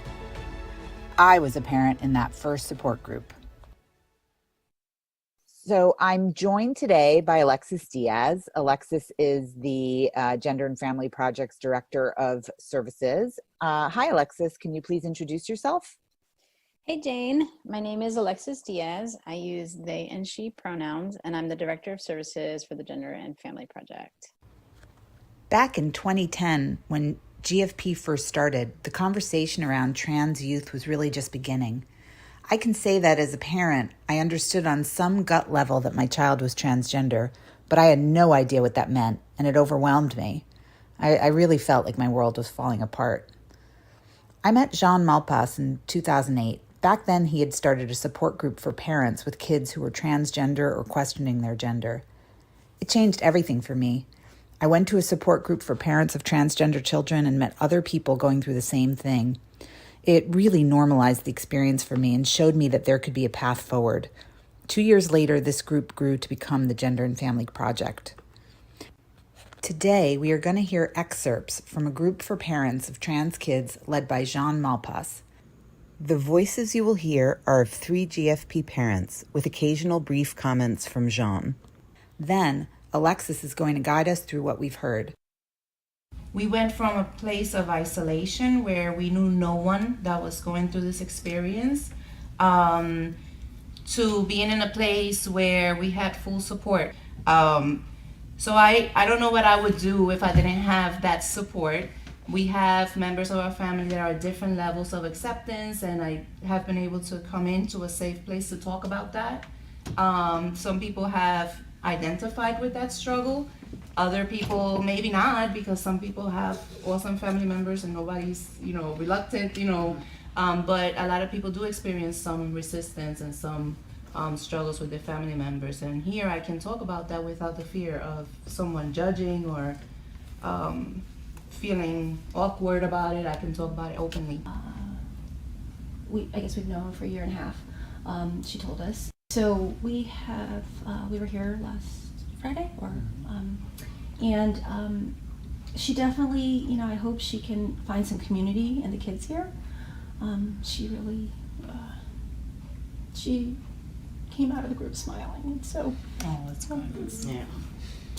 I was a parent in that first support group. So I'm joined today by Alexis Diaz. Alexis is the Gender and Family Project's Director of Services. Hi, Alexis. Can you please introduce yourself? Hey, Jane. My name is Alexis Diaz. I use they and she pronouns, and I'm the Director of Services for the Gender and Family Project. Back in 2010, when GFP first started, the conversation around trans youth was really just beginning. I can say that as a parent, I understood on some gut level that my child was transgender, but I had no idea what that meant, and it overwhelmed me. I really felt like my world was falling apart. I met Jean Malpas in 2008. Back then, he had started a support group for parents with kids who were transgender or questioning their gender. It changed everything for me. I went to a support group for parents of transgender children and met other people going through the same thing. It really normalized the experience for me and showed me that there could be a path forward. 2 years later, this group grew to become the Gender and Family Project. Today, we are going to hear excerpts from a group for parents of trans kids led by Jean Malpas. The voices you will hear are of 3 GFP parents, with occasional brief comments from Jean. Then, Alexis is going to guide us through what we've heard. We went from a place of isolation where we knew no one that was going through this experience to being in a place where we had full support. So I don't know what I would do if I didn't have that support. We have members of our family that are at different levels of acceptance, and I have been able to come into a safe place to talk about that. Some people have identified with that struggle. Other people maybe not, because some people have awesome family members and nobody's, reluctant, but a lot of people do experience some resistance and some struggles with their family members. And here I can talk about that without the fear of someone judging or feeling awkward about it. I can talk about it openly. I guess we've known her for a year and a half. She told us. So we were here last Friday, and she definitely, I hope she can find some community in the kids here. She really, she came out of the group smiling, and so. Oh, that's good. Yeah.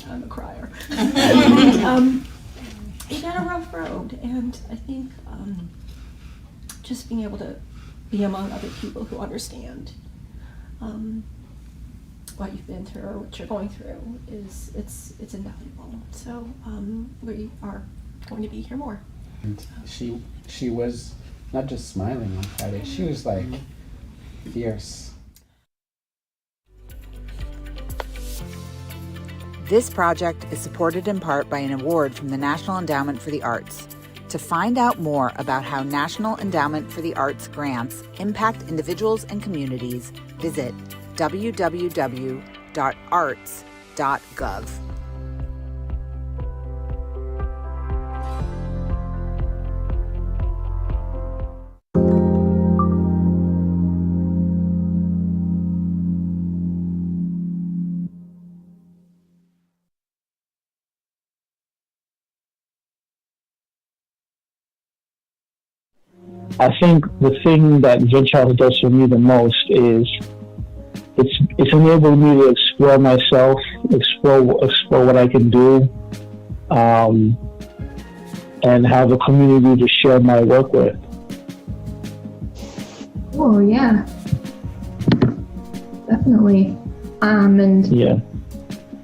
I'm a crier. And, it got a rough road, and I think just being able to be among other people who understand what you've been through or what you're going through it's invaluable. So we are going to be here more. And she was not just smiling on Friday, she was like fierce. This project is supported in part by an award from the National Endowment for the Arts. To find out more about how National Endowment for the Arts grants impact individuals and communities, visit www.arts.gov. I think the thing that Venture House does for me the most is it's enabled me to explore myself, explore what I can do, and have a community to share my work with. Oh yeah, definitely. And yeah,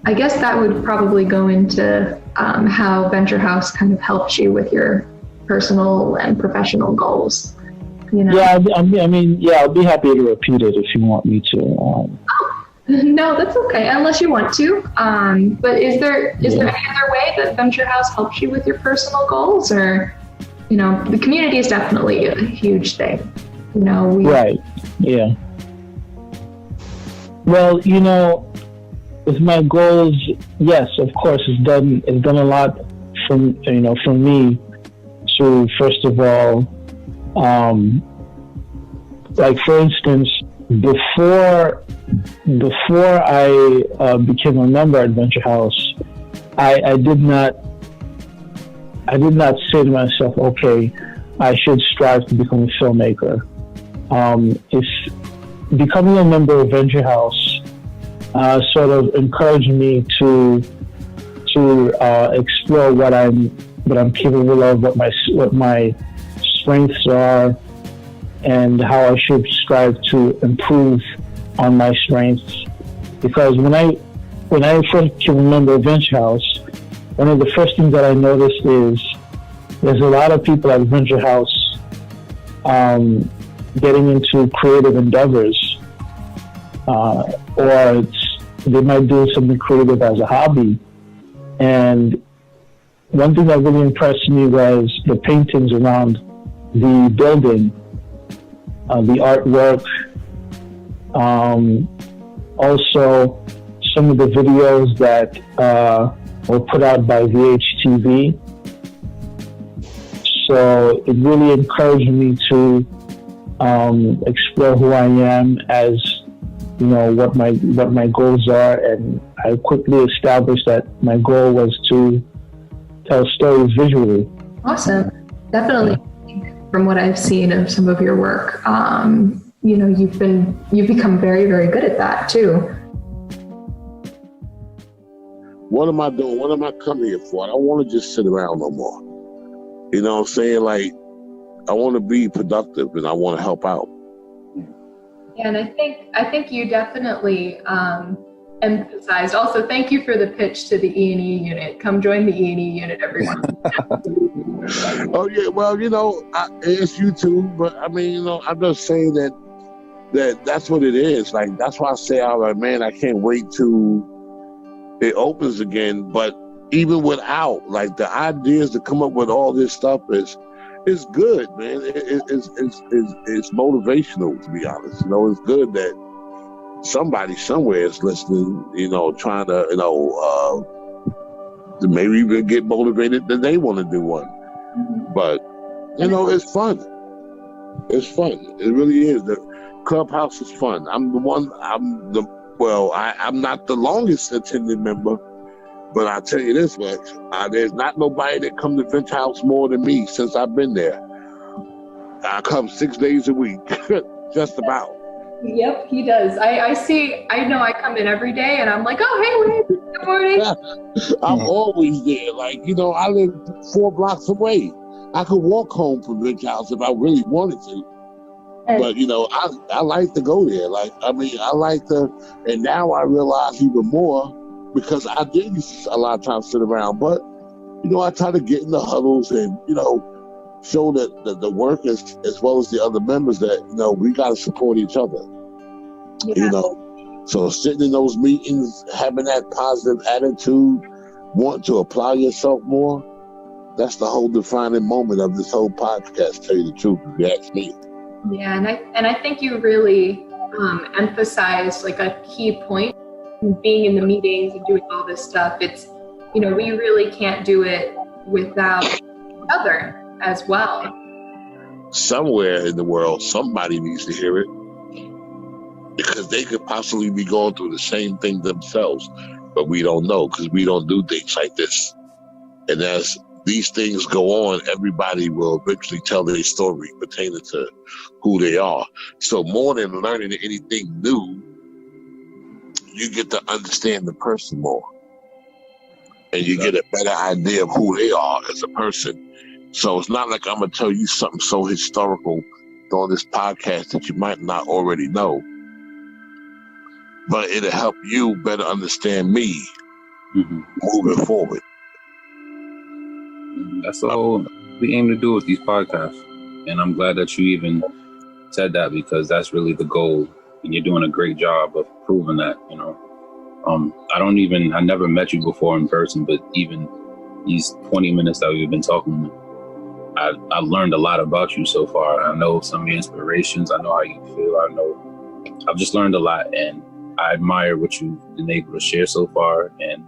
I guess that would probably go into how Venture House kind of helps you with your personal and professional goals. You know? Yeah, I mean, I'll be happy to repeat it if you want me to. No, that's okay, unless you want to. But is there any other way that Venture House helps you with your personal goals, or the community is definitely a huge thing. Right. Yeah. Well, with my goals, yes, of course, it's done a lot from me to, first of all, like for instance, before I became a member at Venture House, I did not say to myself, okay, I should strive to become a filmmaker. It's becoming a member of Venture House sort of encouraged me to explore what I'm capable of, what my strengths are, and how I should strive to improve on my strengths. Because when I first became a member of Venture House, one of the first things that I noticed is there's a lot of people at Venture House getting into creative endeavors, or they might do something creative as a hobby. And one thing that really impressed me was the paintings around the building, the artwork, also some of the videos that were put out by Bric Tv. So it really encouraged me to explore who I am, as what my goals are, and I quickly established that my goal was to tell stories visually. Awesome. Definitely. From what I've seen of some of your work, you've become very, very good at that too. What am I doing? What am I coming here for? I don't want to just sit around no more. You know what I'm saying? Like, I want to be productive and I want to help out. Yeah, and I think you definitely emphasized. Also, thank you for the pitch to the E&E unit. Come join the E&E unit, everyone. Oh yeah, well, I ask you too, but I mean, I'm just saying that's what it is. Like, that's why I say, all right, man, I can't wait till it opens again. But even without, like, the ideas to come up with all this stuff is good, man. It's motivational, to be honest. It's good that somebody somewhere is listening, trying to, maybe even get motivated that they want to do one. Mm-hmm. But, it's fun. It's fun. It really is. The Clubhouse is fun. I'm not the longest attending member, but I'll tell you this much. There's not nobody that come to Venture House more than me since I've been there. I come 6 days a week, just about. Yep, he does. I know I come in every day and I'm like, oh, hey, Wade, good morning. I'm always there. Like, I live 4 blocks away. I could walk home from Venture House if I really wanted to. But I like to go there. I like to, and now I realize even more because I did a lot of times sit around. But I try to get in the huddles and show that the workers as well as the other members that we got to support each other. Yeah. So sitting in those meetings, having that positive attitude, wanting to apply yourself more, that's the whole defining moment of this whole podcast, tell you the truth, if you ask me. Yeah, and I think you really emphasized like a key point, being in the meetings and doing all this stuff. It's, we really can't do it without each other as well. Somewhere in the world, somebody needs to hear it because they could possibly be going through the same thing themselves, but we don't know because we don't do things like this. And as these things go on, everybody will eventually tell their story pertaining to who they are. So more than learning anything new, you get to understand the person more. And you get a better idea of who they are as a person. So it's not like I'm going to tell you something so historical on this podcast that you might not already know. But it'll help you better understand me moving forward. That's all we aim to do with these podcasts. And I'm glad that you even said that because that's really the goal. And you're doing a great job of proving that, I never met you before in person, but even these 20 minutes that we've been talking, I learned a lot about you so far. I know some of your inspirations. I know how you feel. I've just learned a lot, and I admire what you've been able to share so far and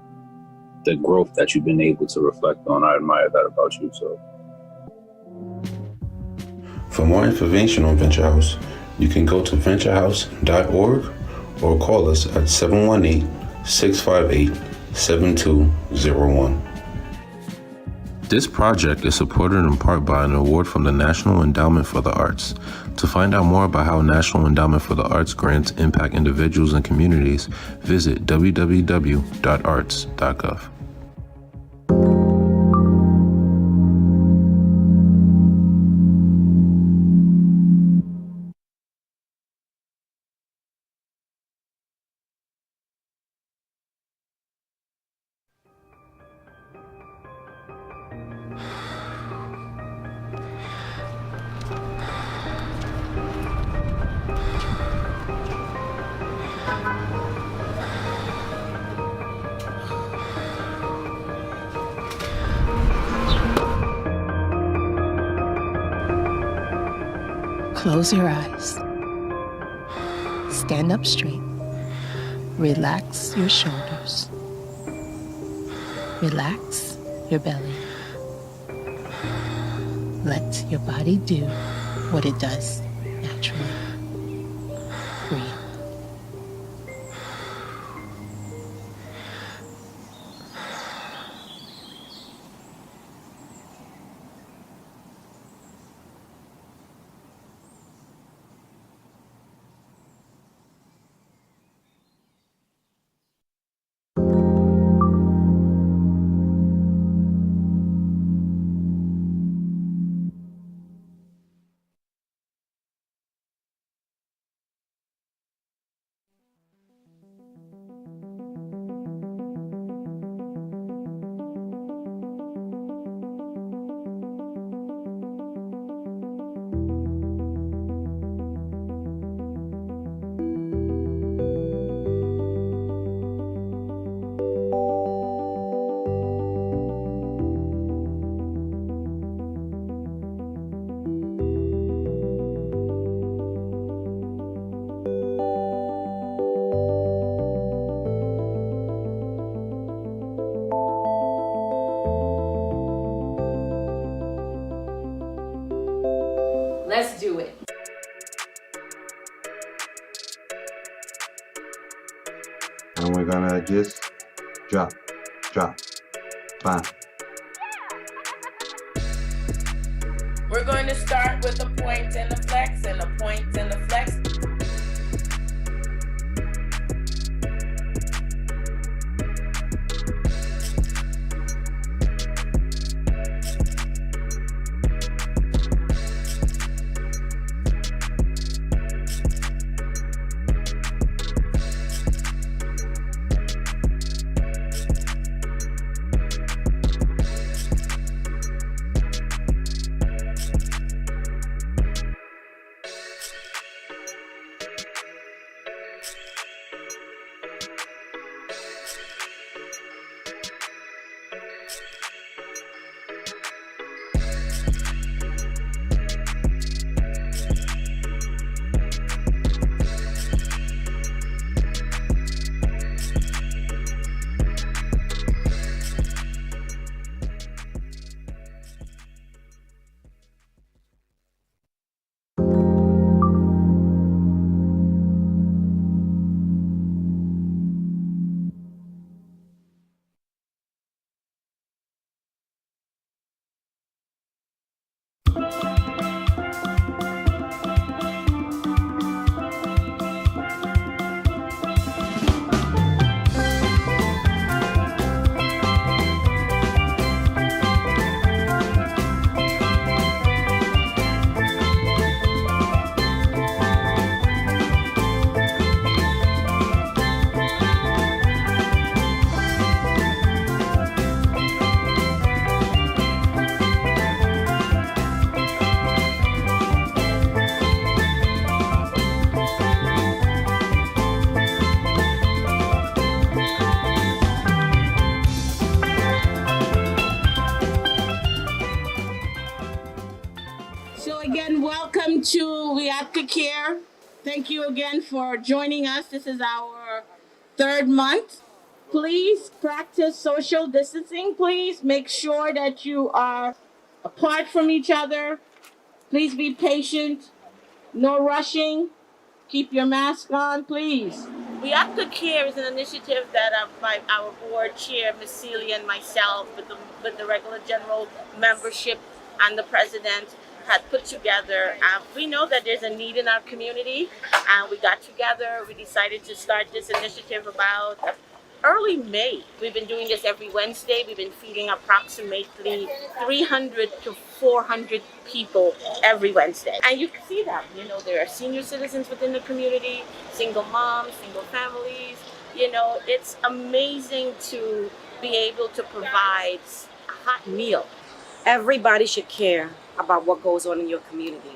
the growth that you've been able to reflect on. I admire that about you. So, for more information on Venture House, you can go to venturehouse.org or call us at 718-658-7201. This project is supported in part by an award from the National Endowment for the Arts. To find out more about how National Endowment for the Arts grants impact individuals and communities, visit www.arts.gov. Close your eyes. Stand up straight. Relax your shoulders. Relax your belly. Let your body do what it does naturally. Breathe. Let's do it. And we're gonna just drop, bam. We're going to start with a point and a flex and a point and a flex. Again, welcome to We Have to Care. Thank you again for joining us. This is our third month. Please practice social distancing. Please make sure that you are apart from each other. Please be patient. No rushing. Keep your mask on, please. We Up to Care is an initiative that by our board chair, Ms. Celia, and myself, with the regular general membership and the president, had put together. We know that there's a need in our community, and we got together. We decided to start this initiative about early May. We've been doing this every Wednesday. We've been feeding approximately 300 to 400 people every Wednesday. And you can see that, there are senior citizens within the community, single moms, single families. It's amazing to be able to provide a hot meal. Everybody should care about what goes on in your community.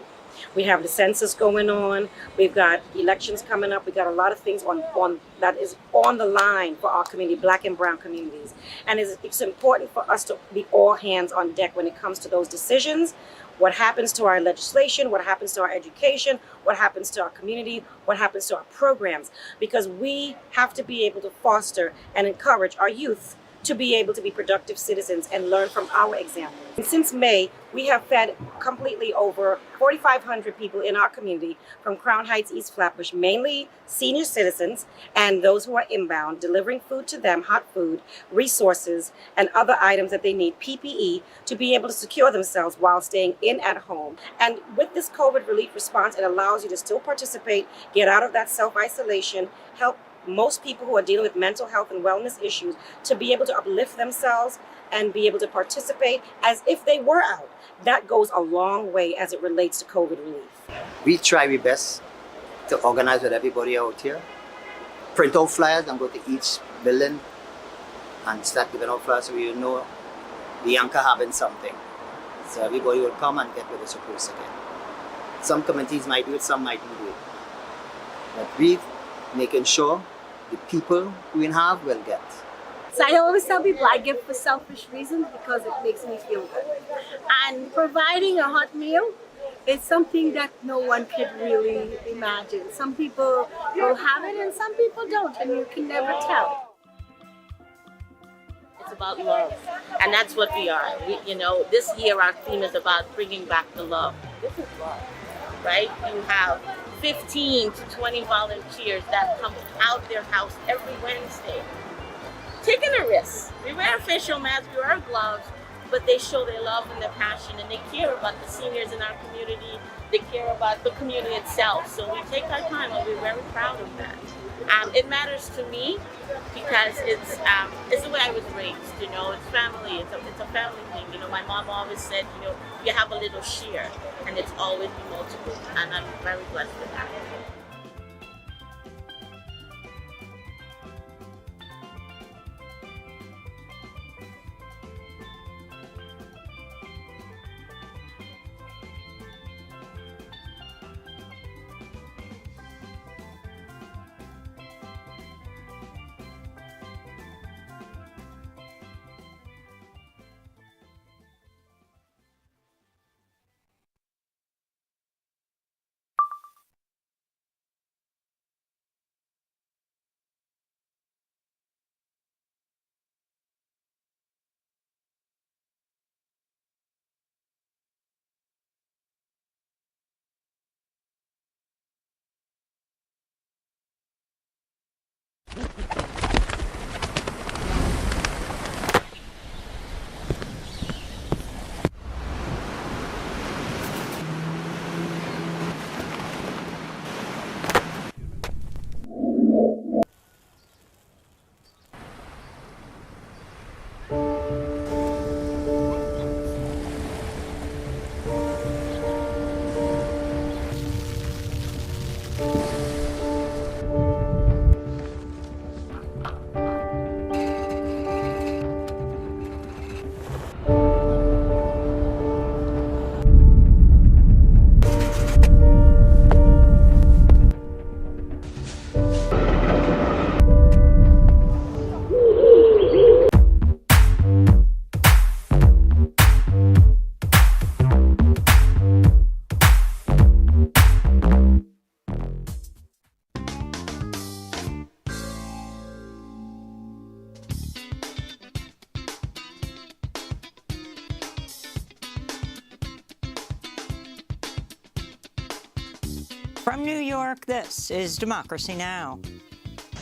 We have the census going on. We've got elections coming up. We've got a lot of things on that is on the line for our community, Black and brown communities. And it's important for us to be all hands on deck when it comes to those decisions. What happens to our legislation, what happens to our education, what happens to our community, what happens to our programs. Because we have to be able to foster and encourage our youth to be able to be productive citizens and learn from our example. And since May, we have fed completely over 4,500 people in our community from Crown Heights, East Flatbush, mainly senior citizens and those who are inbound, delivering food to them, hot food, resources, and other items that they need, PPE, to be able to secure themselves while staying in at home. And with this COVID relief response, it allows you to still participate, get out of that self-isolation, help most people who are dealing with mental health and wellness issues to be able to uplift themselves and be able to participate as if they were out. That goes a long way as it relates to COVID relief. We try our best to organize with everybody out here. Print out flyers and go to each building and start giving out flyers so you know the anchor having something. So everybody will come and get what they're supposed to get. Some communities might do it, some might not do it. But we making sure the people we have will get. So I always tell people I give for selfish reasons because it makes me feel good. And providing a hot meal is something that no one could really imagine. Some people will have it and some people don't, and you can never tell. It's about love, and that's what we are. This year our theme is about bringing back the love. This is love, right? You have 15 to 20 volunteers that come out their house every Wednesday, taking a risk. We wear facial masks, we wear gloves, but they show their love and their passion, and they care about the seniors in our community. They care about the community itself. So we take our time, and we're very proud of that. It matters to me because it's the way I was raised. It's family. It's a family thing. My mom always said, you have a little share, and it's always be multiple. And I'm very blessed with that. From New York, this is Democracy Now!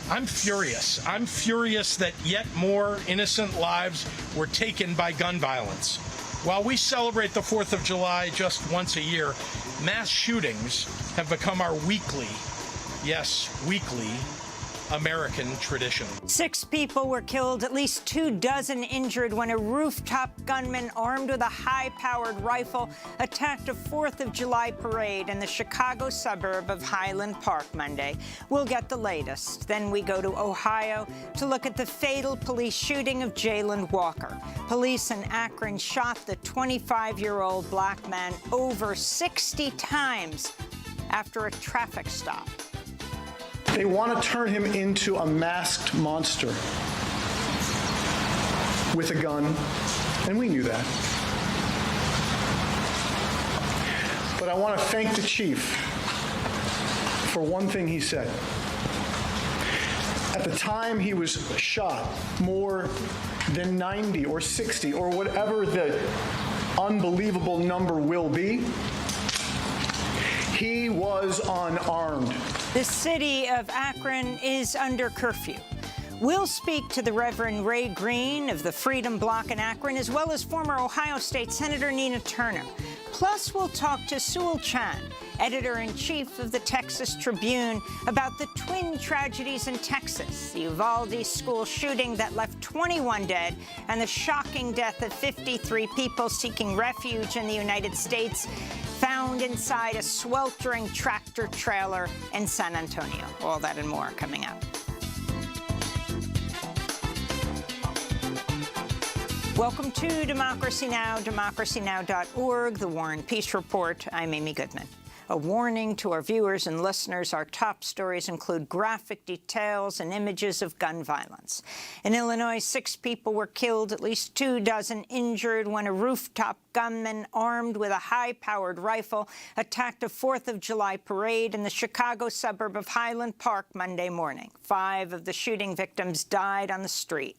I'm furious. I'm furious that yet more innocent lives were taken by gun violence. While we celebrate the 4th of July just once a year, mass shootings have become our weekly, yes, weekly, American tradition. 6 people were killed, at least 24 injured when a rooftop gunman armed with a high-powered rifle attacked a 4th of July parade in the Chicago suburb of Highland Park Monday. We'll get the latest. Then we go to Ohio to look at the fatal police shooting of Jayland Walker. Police in Akron shot the 25-year-old black man over 60 times after a traffic stop. They want to turn him into a masked monster with a gun, and we knew that. But I want to thank the chief for one thing he said. At the time he was shot, more than 90 or 60 or whatever the unbelievable number will be, he was unarmed. The city of Akron is under curfew. We'll speak to the Reverend Ray Green of the Freedom Bloc in Akron, as well as former Ohio State Senator Nina Turner. Plus, we'll talk to Sewell Chan, editor-in-chief of the Texas Tribune, about the twin tragedies in Texas, the Uvalde school shooting that left 21 dead, and the shocking death of 53 people seeking refuge in the United States, found inside a sweltering tractor trailer in San Antonio. All that and more coming up. Welcome to Democracy Now!, democracynow.org, The War and Peace Report. I'm Amy Goodman. A warning to our viewers and listeners, our top stories include graphic details and images of gun violence. In Illinois, 6 people were killed, at least 24 injured when a rooftop gunman armed with a high-powered rifle attacked a 4th of July parade in the Chicago suburb of Highland Park Monday morning. 5 of the shooting victims died on the street.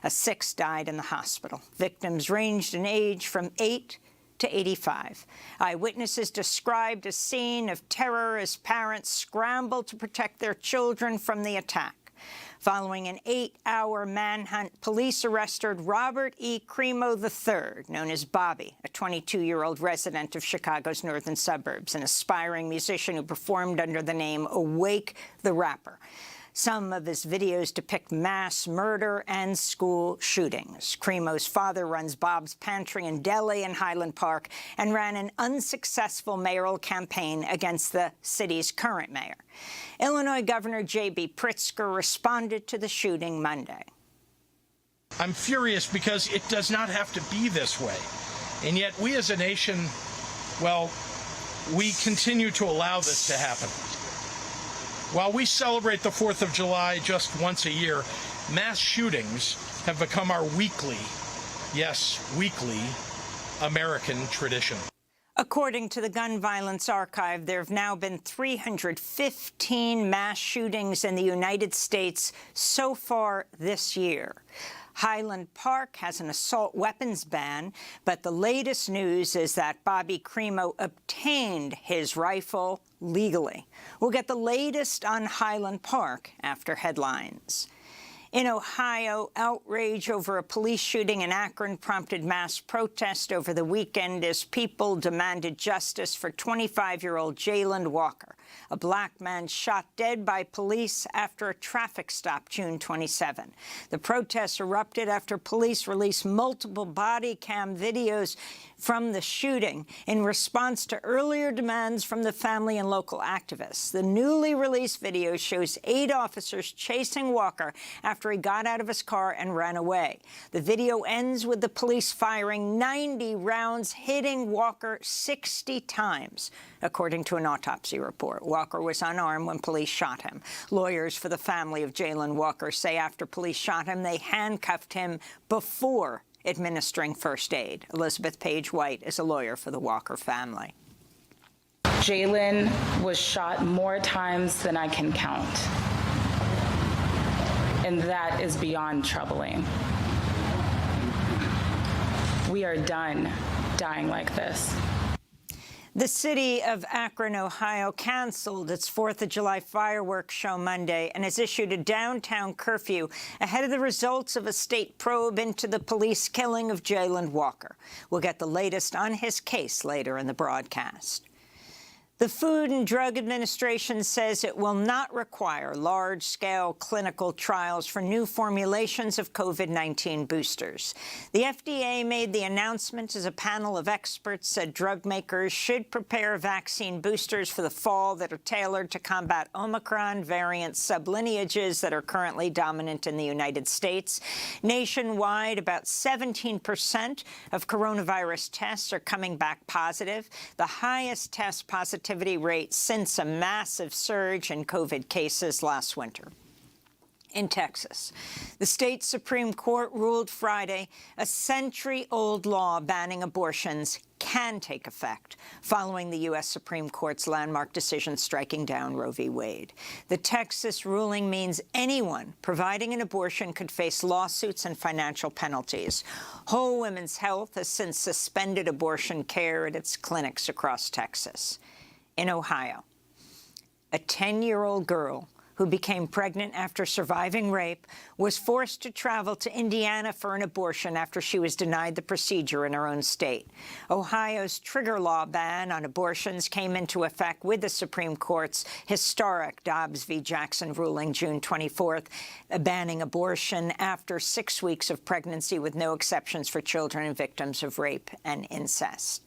6 died in the hospital. Victims ranged in age from 8 to 85. Eyewitnesses described a scene of terror as parents scrambled to protect their children from the attack. Following an 8-hour manhunt, police arrested Robert E. Cremo III, known as Bobby, a 22-year-old resident of Chicago's northern suburbs, an aspiring musician who performed under the name Awake the Rapper. Some of his videos depict mass murder and school shootings. Cremo's father runs Bob's Pantry and Deli in Highland Park and ran an unsuccessful mayoral campaign against the city's current mayor. Illinois Governor J.B. Pritzker responded to the shooting Monday. I'm furious because it does not have to be this way. And yet we as a nation, well, we continue to allow this to happen. While we celebrate the 4th of July just once a year, mass shootings have become our weekly, yes, weekly, American tradition. According to the Gun Violence Archive, there have now been 315 mass shootings in the United States so far this year. Highland Park has an assault weapons ban, but the latest news is that Bobby Cremo obtained his rifle legally. We'll get the latest on Highland Park after headlines. In Ohio, outrage over a police shooting in Akron prompted mass protest over the weekend as people demanded justice for 25-year-old Jayland Walker, a black man shot dead by police after a traffic stop June 27. The protests erupted after police released multiple body cam videos from the shooting in response to earlier demands from the family and local activists. The newly released video shows 8 officers chasing Walker after he got out of his car and ran away. The video ends with the police firing 90 rounds, hitting Walker 60 times, according to an autopsy report. Walker was unarmed when police shot him. Lawyers for the family of Jayland Walker say after police shot him, they handcuffed him before administering first aid. Elizabeth Page White is a lawyer for the Walker family. Jayland was shot more times than I can count. And that is beyond troubling. We are done dying like this. The city of Akron, Ohio, canceled its 4th of July fireworks show Monday and has issued a downtown curfew ahead of the results of a state probe into the police killing of Jayland Walker. We'll get the latest on his case later in the broadcast. The Food and Drug Administration says it will not require large-scale clinical trials for new formulations of COVID-19 boosters. The FDA made the announcement as a panel of experts said drug makers should prepare vaccine boosters for the fall that are tailored to combat Omicron variant sublineages that are currently dominant in the United States. Nationwide, about 17% of coronavirus tests are coming back positive, the highest test positivity rate since a massive surge in COVID cases last winter. In Texas, the state Supreme Court ruled Friday a century-old law banning abortions can take effect, following the U.S. Supreme Court's landmark decision striking down Roe v. Wade. The Texas ruling means anyone providing an abortion could face lawsuits and financial penalties. Whole Women's Health has since suspended abortion care at its clinics across Texas. In Ohio, a 10-year-old girl who became pregnant after surviving rape was forced to travel to Indiana for an abortion after she was denied the procedure in her own state. Ohio's trigger law ban on abortions came into effect with the Supreme Court's historic Dobbs v. Jackson ruling June 24th, banning abortion after 6 weeks of pregnancy with no exceptions for children and victims of rape and incest.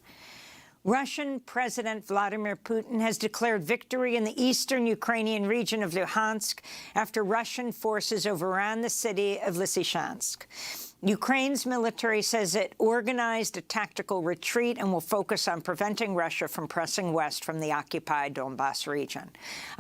Russian President Vladimir Putin has declared victory in the eastern Ukrainian region of Luhansk after Russian forces overran the city of Lysychansk. Ukraine's military says it organized a tactical retreat and will focus on preventing Russia from pressing west from the occupied Donbas region.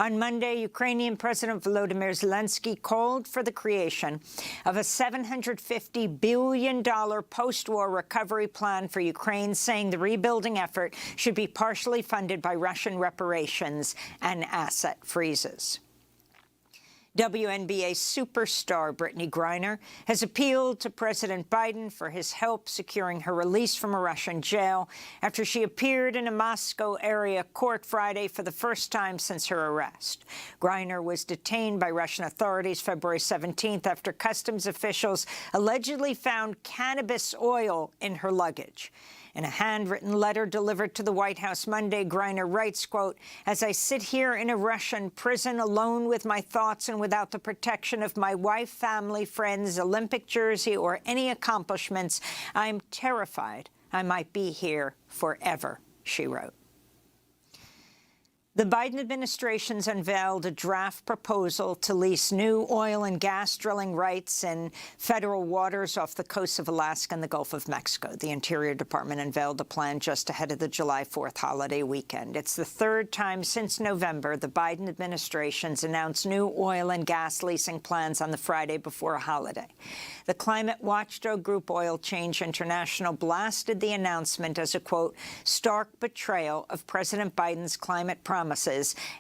On Monday, Ukrainian President Volodymyr Zelensky called for the creation of a $750 billion post-war recovery plan for Ukraine, saying the rebuilding effort should be partially funded by Russian reparations and asset freezes. WNBA superstar Brittany Griner has appealed to President Biden for his help securing her release from a Russian jail after she appeared in a Moscow area court Friday for the first time since her arrest. Griner was detained by Russian authorities February 17th after customs officials allegedly found cannabis oil in her luggage. In a handwritten letter delivered to the White House Monday, Griner writes, quote, "As I sit here in a Russian prison alone with my thoughts and without the protection of my wife, family, friends, Olympic jersey, or any accomplishments, I'm terrified I might be here forever," she wrote. The Biden administration's unveiled a draft proposal to lease new oil and gas drilling rights in federal waters off the coasts of Alaska and the Gulf of Mexico. The Interior Department unveiled the plan just ahead of the July 4th holiday weekend. It's the third time since November the Biden administration's announced new oil and gas leasing plans on the Friday before a holiday. The climate watchdog group Oil Change International blasted the announcement as a, quote, stark betrayal of President Biden's climate promises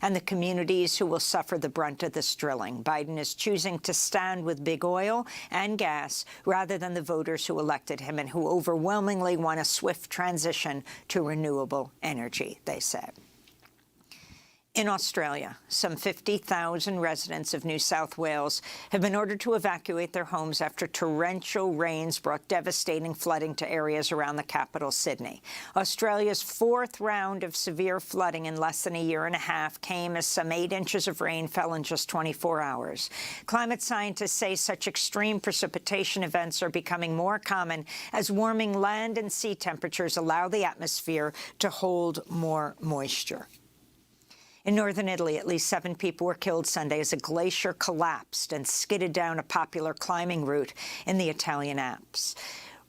and the communities who will suffer the brunt of this drilling. Biden is choosing to stand with big oil and gas rather than the voters who elected him and who overwhelmingly want a swift transition to renewable energy, they said. In Australia, some 50,000 residents of New South Wales have been ordered to evacuate their homes after torrential rains brought devastating flooding to areas around the capital, Sydney. Australia's fourth round of severe flooding in less than a year and a half came as some 8 inches of rain fell in just 24 hours. Climate scientists say such extreme precipitation events are becoming more common as warming land and sea temperatures allow the atmosphere to hold more moisture. In northern Italy, at least 7 people were killed Sunday as a glacier collapsed and skidded down a popular climbing route in the Italian Alps.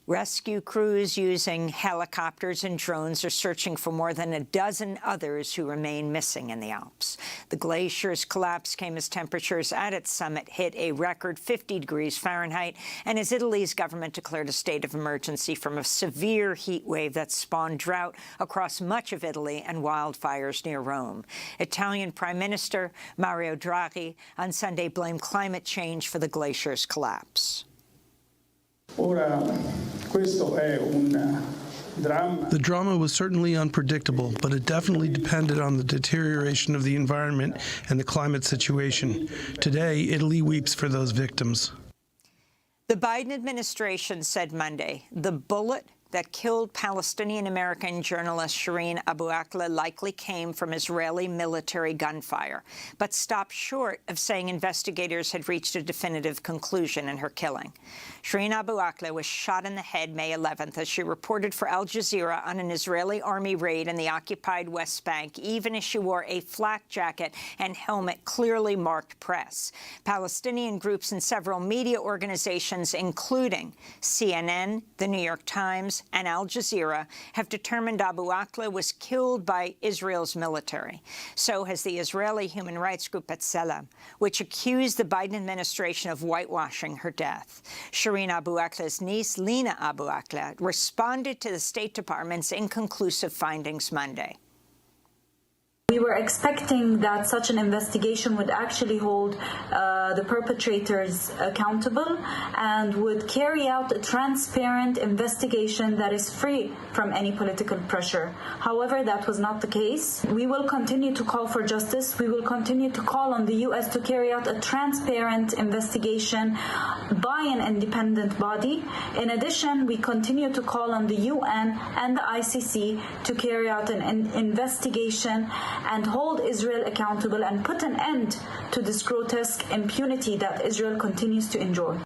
Rescue crews using helicopters and drones are searching for more than a dozen others who remain missing in the Alps. The glacier's collapse came as temperatures at its summit hit a record 50 degrees Fahrenheit and as Italy's government declared a state of emergency from a severe heat wave that spawned drought across much of Italy and wildfires near Rome. Italian Prime Minister Mario Draghi on Sunday blamed climate change for the glacier's collapse. Ora, questo è un The drama was certainly unpredictable, but it definitely depended on the deterioration of the environment and the climate situation. Today, Italy weeps for those victims. The Biden administration said Monday the bullet that killed Palestinian-American journalist Shireen Abu Akleh likely came from Israeli military gunfire, but stopped short of saying investigators had reached a definitive conclusion in her killing. Shireen Abu Akleh was shot in the head May 11th as she reported for Al Jazeera on an Israeli army raid in the occupied West Bank, even as she wore a flak jacket and helmet clearly marked press. Palestinian groups and several media organizations, including CNN, The New York Times, and Al Jazeera, have determined Abu Akleh was killed by Israel's military. So has the Israeli human rights group B'Tselem, which accused the Biden administration of whitewashing her death. Shireen Abu Akleh's niece, Lina Abu Akleh, responded to the State Department's inconclusive findings Monday. We were expecting that such an investigation would actually hold the perpetrators accountable and would carry out a transparent investigation that is free from any political pressure. However, that was not the case. We will continue to call for justice. We will continue to call on the U.S. to carry out a transparent investigation by an independent body. In addition, we continue to call on the UN and the ICC to carry out an investigation and hold Israel accountable and put an end to this grotesque impunity that Israel continues to enjoy.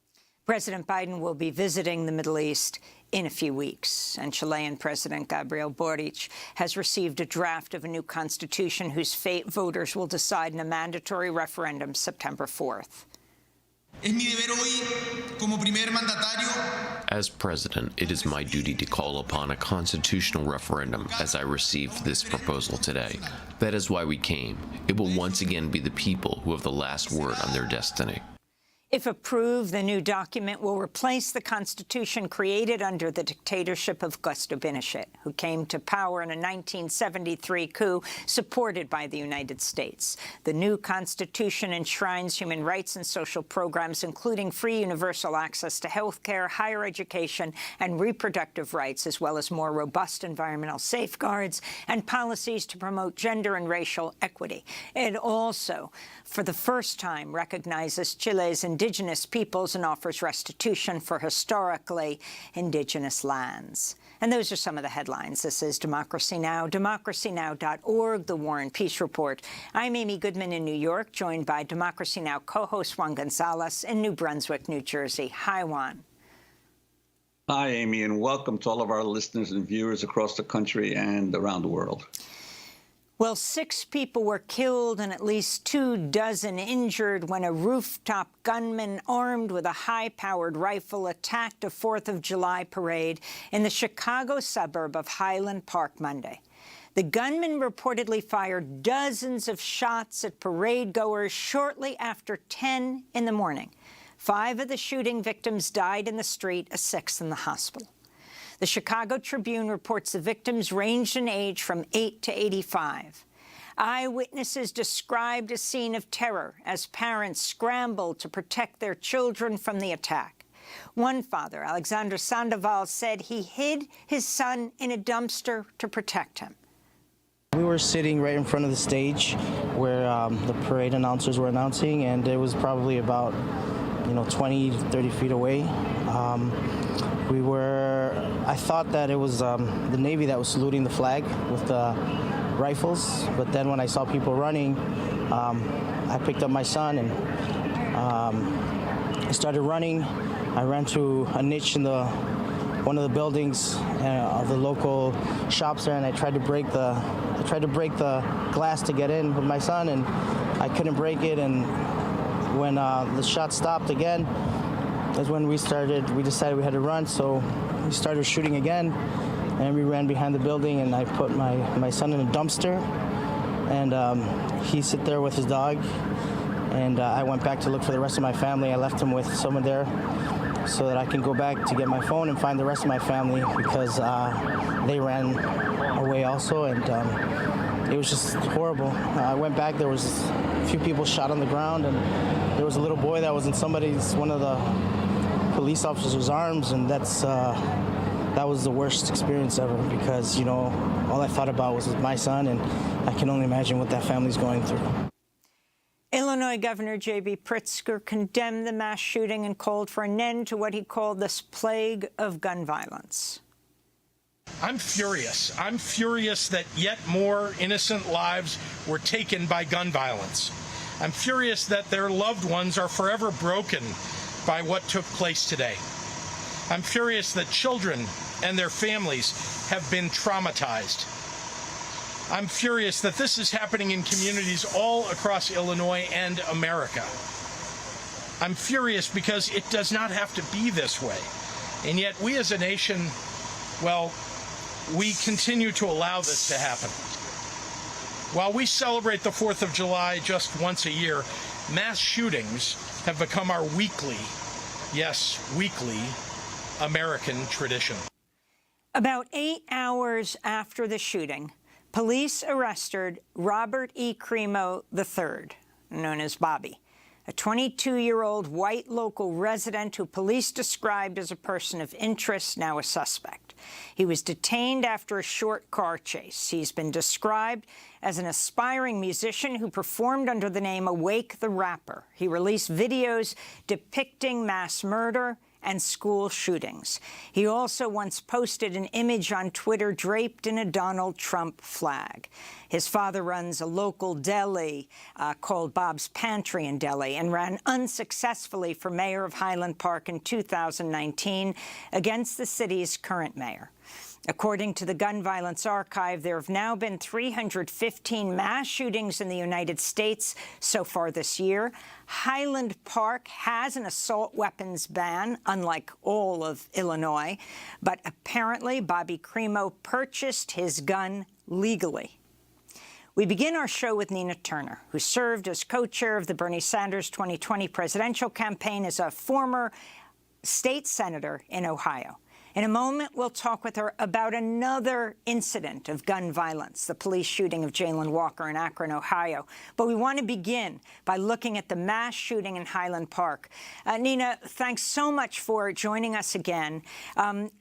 President Biden will be visiting the Middle East in a few weeks, and Chilean President Gabriel Boric has received a draft of a new constitution whose fate voters will decide in a mandatory referendum September 4th. As president, it is my duty to call upon a constitutional referendum as I received this proposal today. That is why we came. It will once again be the people who have the last word on their destiny. If approved, the new document will replace the Constitution created under the dictatorship of Augusto Pinochet, who came to power in a 1973 coup supported by the United States. The new Constitution enshrines human rights and social programs, including free universal access to health care, higher education, and reproductive rights, as well as more robust environmental safeguards and policies to promote gender and racial equity. It also, for the first time, recognizes Chile's indigenous peoples and offers restitution for historically indigenous lands. And those are some of the headlines. This is Democracy Now!, democracynow.org, the War and Peace Report. I'm Amy Goodman in New York, joined by Democracy Now! Co-host Juan Gonzalez in New Brunswick, New Jersey. Hi, Juan. Hi, Amy, and welcome to all of our listeners and viewers across the country and around the world. Well, 6 people were killed and at least 24 injured when a rooftop gunman armed with a high-powered rifle attacked a 4th of July parade in the Chicago suburb of Highland Park Monday. The gunman reportedly fired dozens of shots at parade goers shortly after 10 in the morning. 5 of the shooting victims died in the street, a 6th in the hospital. The Chicago Tribune reports the victims ranged in age from 8 to 85. Eyewitnesses described a scene of terror as parents scrambled to protect their children from the attack. One father, Alexander Sandoval, said he hid his son in a dumpster to protect him. We were sitting right in front of the stage where the parade announcers were announcing, and it was probably about 20, 30 feet away. I thought that it was the Navy that was saluting the flag with the rifles, but then when I saw people running, I picked up my son and I started running. I ran through a niche in one of the buildings of the local shops there, and I tried to break the glass to get in with my son, and I couldn't break it. And when the shot stopped again, is when we decided we had to run, so we started shooting again, and we ran behind the building, and I put my son in a dumpster, and he sit there with his dog, and I went back to look for the rest of my family. I left him with someone there so that I can go back to get my phone and find the rest of my family, because they ran away also, and it was just horrible. I went back, there was a few people shot on the ground, and there was a little boy that was in one of the police officer's arms, and that's that was the worst experience ever because, you know, all I thought about was my son, and I can only imagine what that family's going through. Illinois Governor J.B. Pritzker condemned the mass shooting and called for an end to what he called this plague of gun violence. I'm furious. I'm furious that yet more innocent lives were taken by gun violence. I'm furious that their loved ones are forever broken by what took place today. I'm furious that children and their families have been traumatized. I'm furious that this is happening in communities all across Illinois and America. I'm furious because it does not have to be this way. And yet we as a nation, well, we continue to allow this to happen. While we celebrate the 4th of July just once a year, mass shootings have become our weekly, yes, weekly, American tradition. About 8 hours after the shooting, police arrested Robert E. Crimo III, known as Bobby, a 22-year-old white local resident who police described as a person of interest, now a suspect. He was detained after a short car chase. He's been described as an aspiring musician who performed under the name Awake the Rapper. He released videos depicting mass murder and school shootings. He also once posted an image on Twitter draped in a Donald Trump flag. His father runs a local deli called Bob's Pantry in Delhi and ran unsuccessfully for mayor of Highland Park in 2019 against the city's current mayor. According to the Gun Violence Archive, there have now been 315 mass shootings in the United States so far this year. Highland Park has an assault weapons ban, unlike all of Illinois, but apparently Bobby Crimo purchased his gun legally. We begin our show with Nina Turner, who served as co-chair of the Bernie Sanders 2020 presidential campaign as a former state senator in Ohio. In a moment, we'll talk with her about another incident of gun violence, the police shooting of Jaylen Walker in Akron, Ohio. But we want to begin by looking at the mass shooting in Highland Park. Nina, thanks so much for joining us again.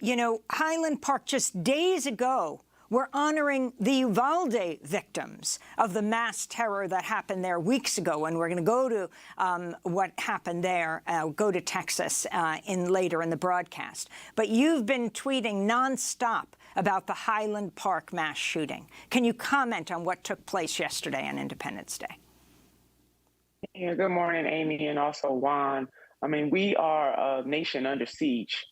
You know, Highland Park just days ago, we're honoring the Uvalde victims of the mass terror that happened there weeks ago, and we're going to go to what happened there, go to Texas later in the broadcast. But you've been tweeting nonstop about the Highland Park mass shooting. Can you comment on what took place yesterday on Independence Day? Yeah, good morning, Amy, and also Juan. I mean, we are a nation under siege.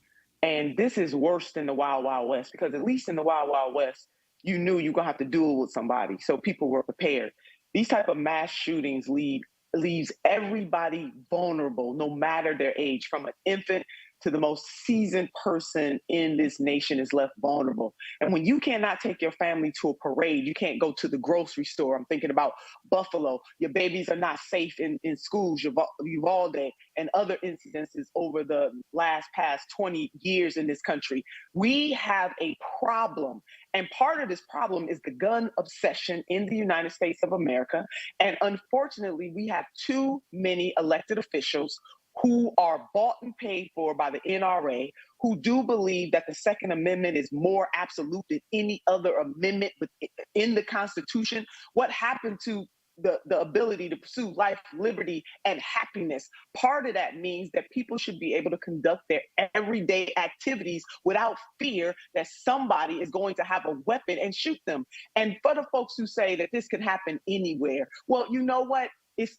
And this is worse than the Wild Wild West, because at least in the Wild Wild West, you knew you were going to have to duel with somebody. So people were prepared. These type of mass shootings leaves everybody vulnerable, no matter their age, from an infant to the most seasoned person in this nation is left vulnerable. And when you cannot take your family to a parade, you can't go to the grocery store. I'm thinking about Buffalo. Your babies are not safe in schools, Uvalde, and other incidences over the past 20 years in this country. We have a problem. And part of this problem is the gun obsession in the United States of America. And unfortunately, we have too many elected officials who are bought and paid for by the NRA, who do believe that the Second Amendment is more absolute than any other amendment in the Constitution. What happened to the ability to pursue life, liberty, and happiness? Part of that means that people should be able to conduct their everyday activities without fear that somebody is going to have a weapon and shoot them. And for the folks who say that this can happen anywhere, well, you know what? It's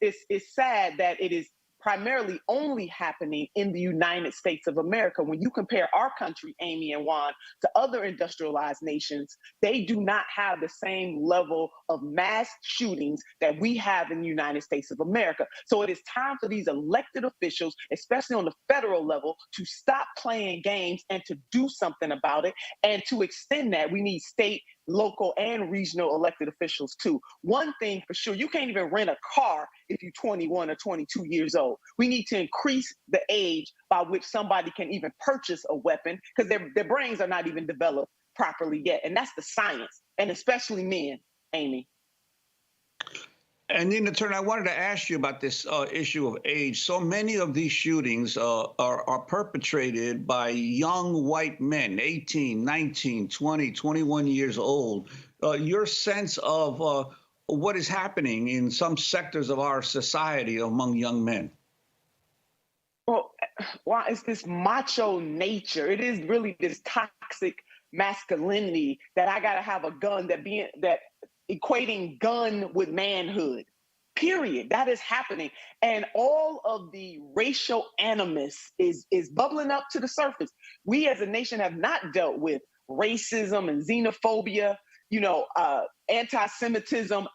sad that it is primarily only happening in the United States of America. When you compare our country, Amy and Juan, to other industrialized nations, they do not have the same level of mass shootings that we have in the United States of America. So it is time for these elected officials, especially on the federal level, to stop playing games and to do something about it. And to extend that, we need state, local, and regional elected officials too. One thing for sure, you can't even rent a car if you're 21 or 22 years old. We need to increase the age by which somebody can even purchase a weapon, because their brains are not even developed properly yet. And that's the science, and especially men, Amy. And Nina Turner, I wanted to ask you about this issue of age. So many of these shootings are perpetrated by young white men, 18, 19, 20, 21 years old. Your sense of what is happening in some sectors of our society among young men? Well, it's this macho nature. It is really this toxic masculinity that I gotta have a gun, that equating gun with manhood. Period. That is happening. And all of the racial animus is bubbling up to the surface. We as a nation have not dealt with racism and xenophobia, anti-Semitism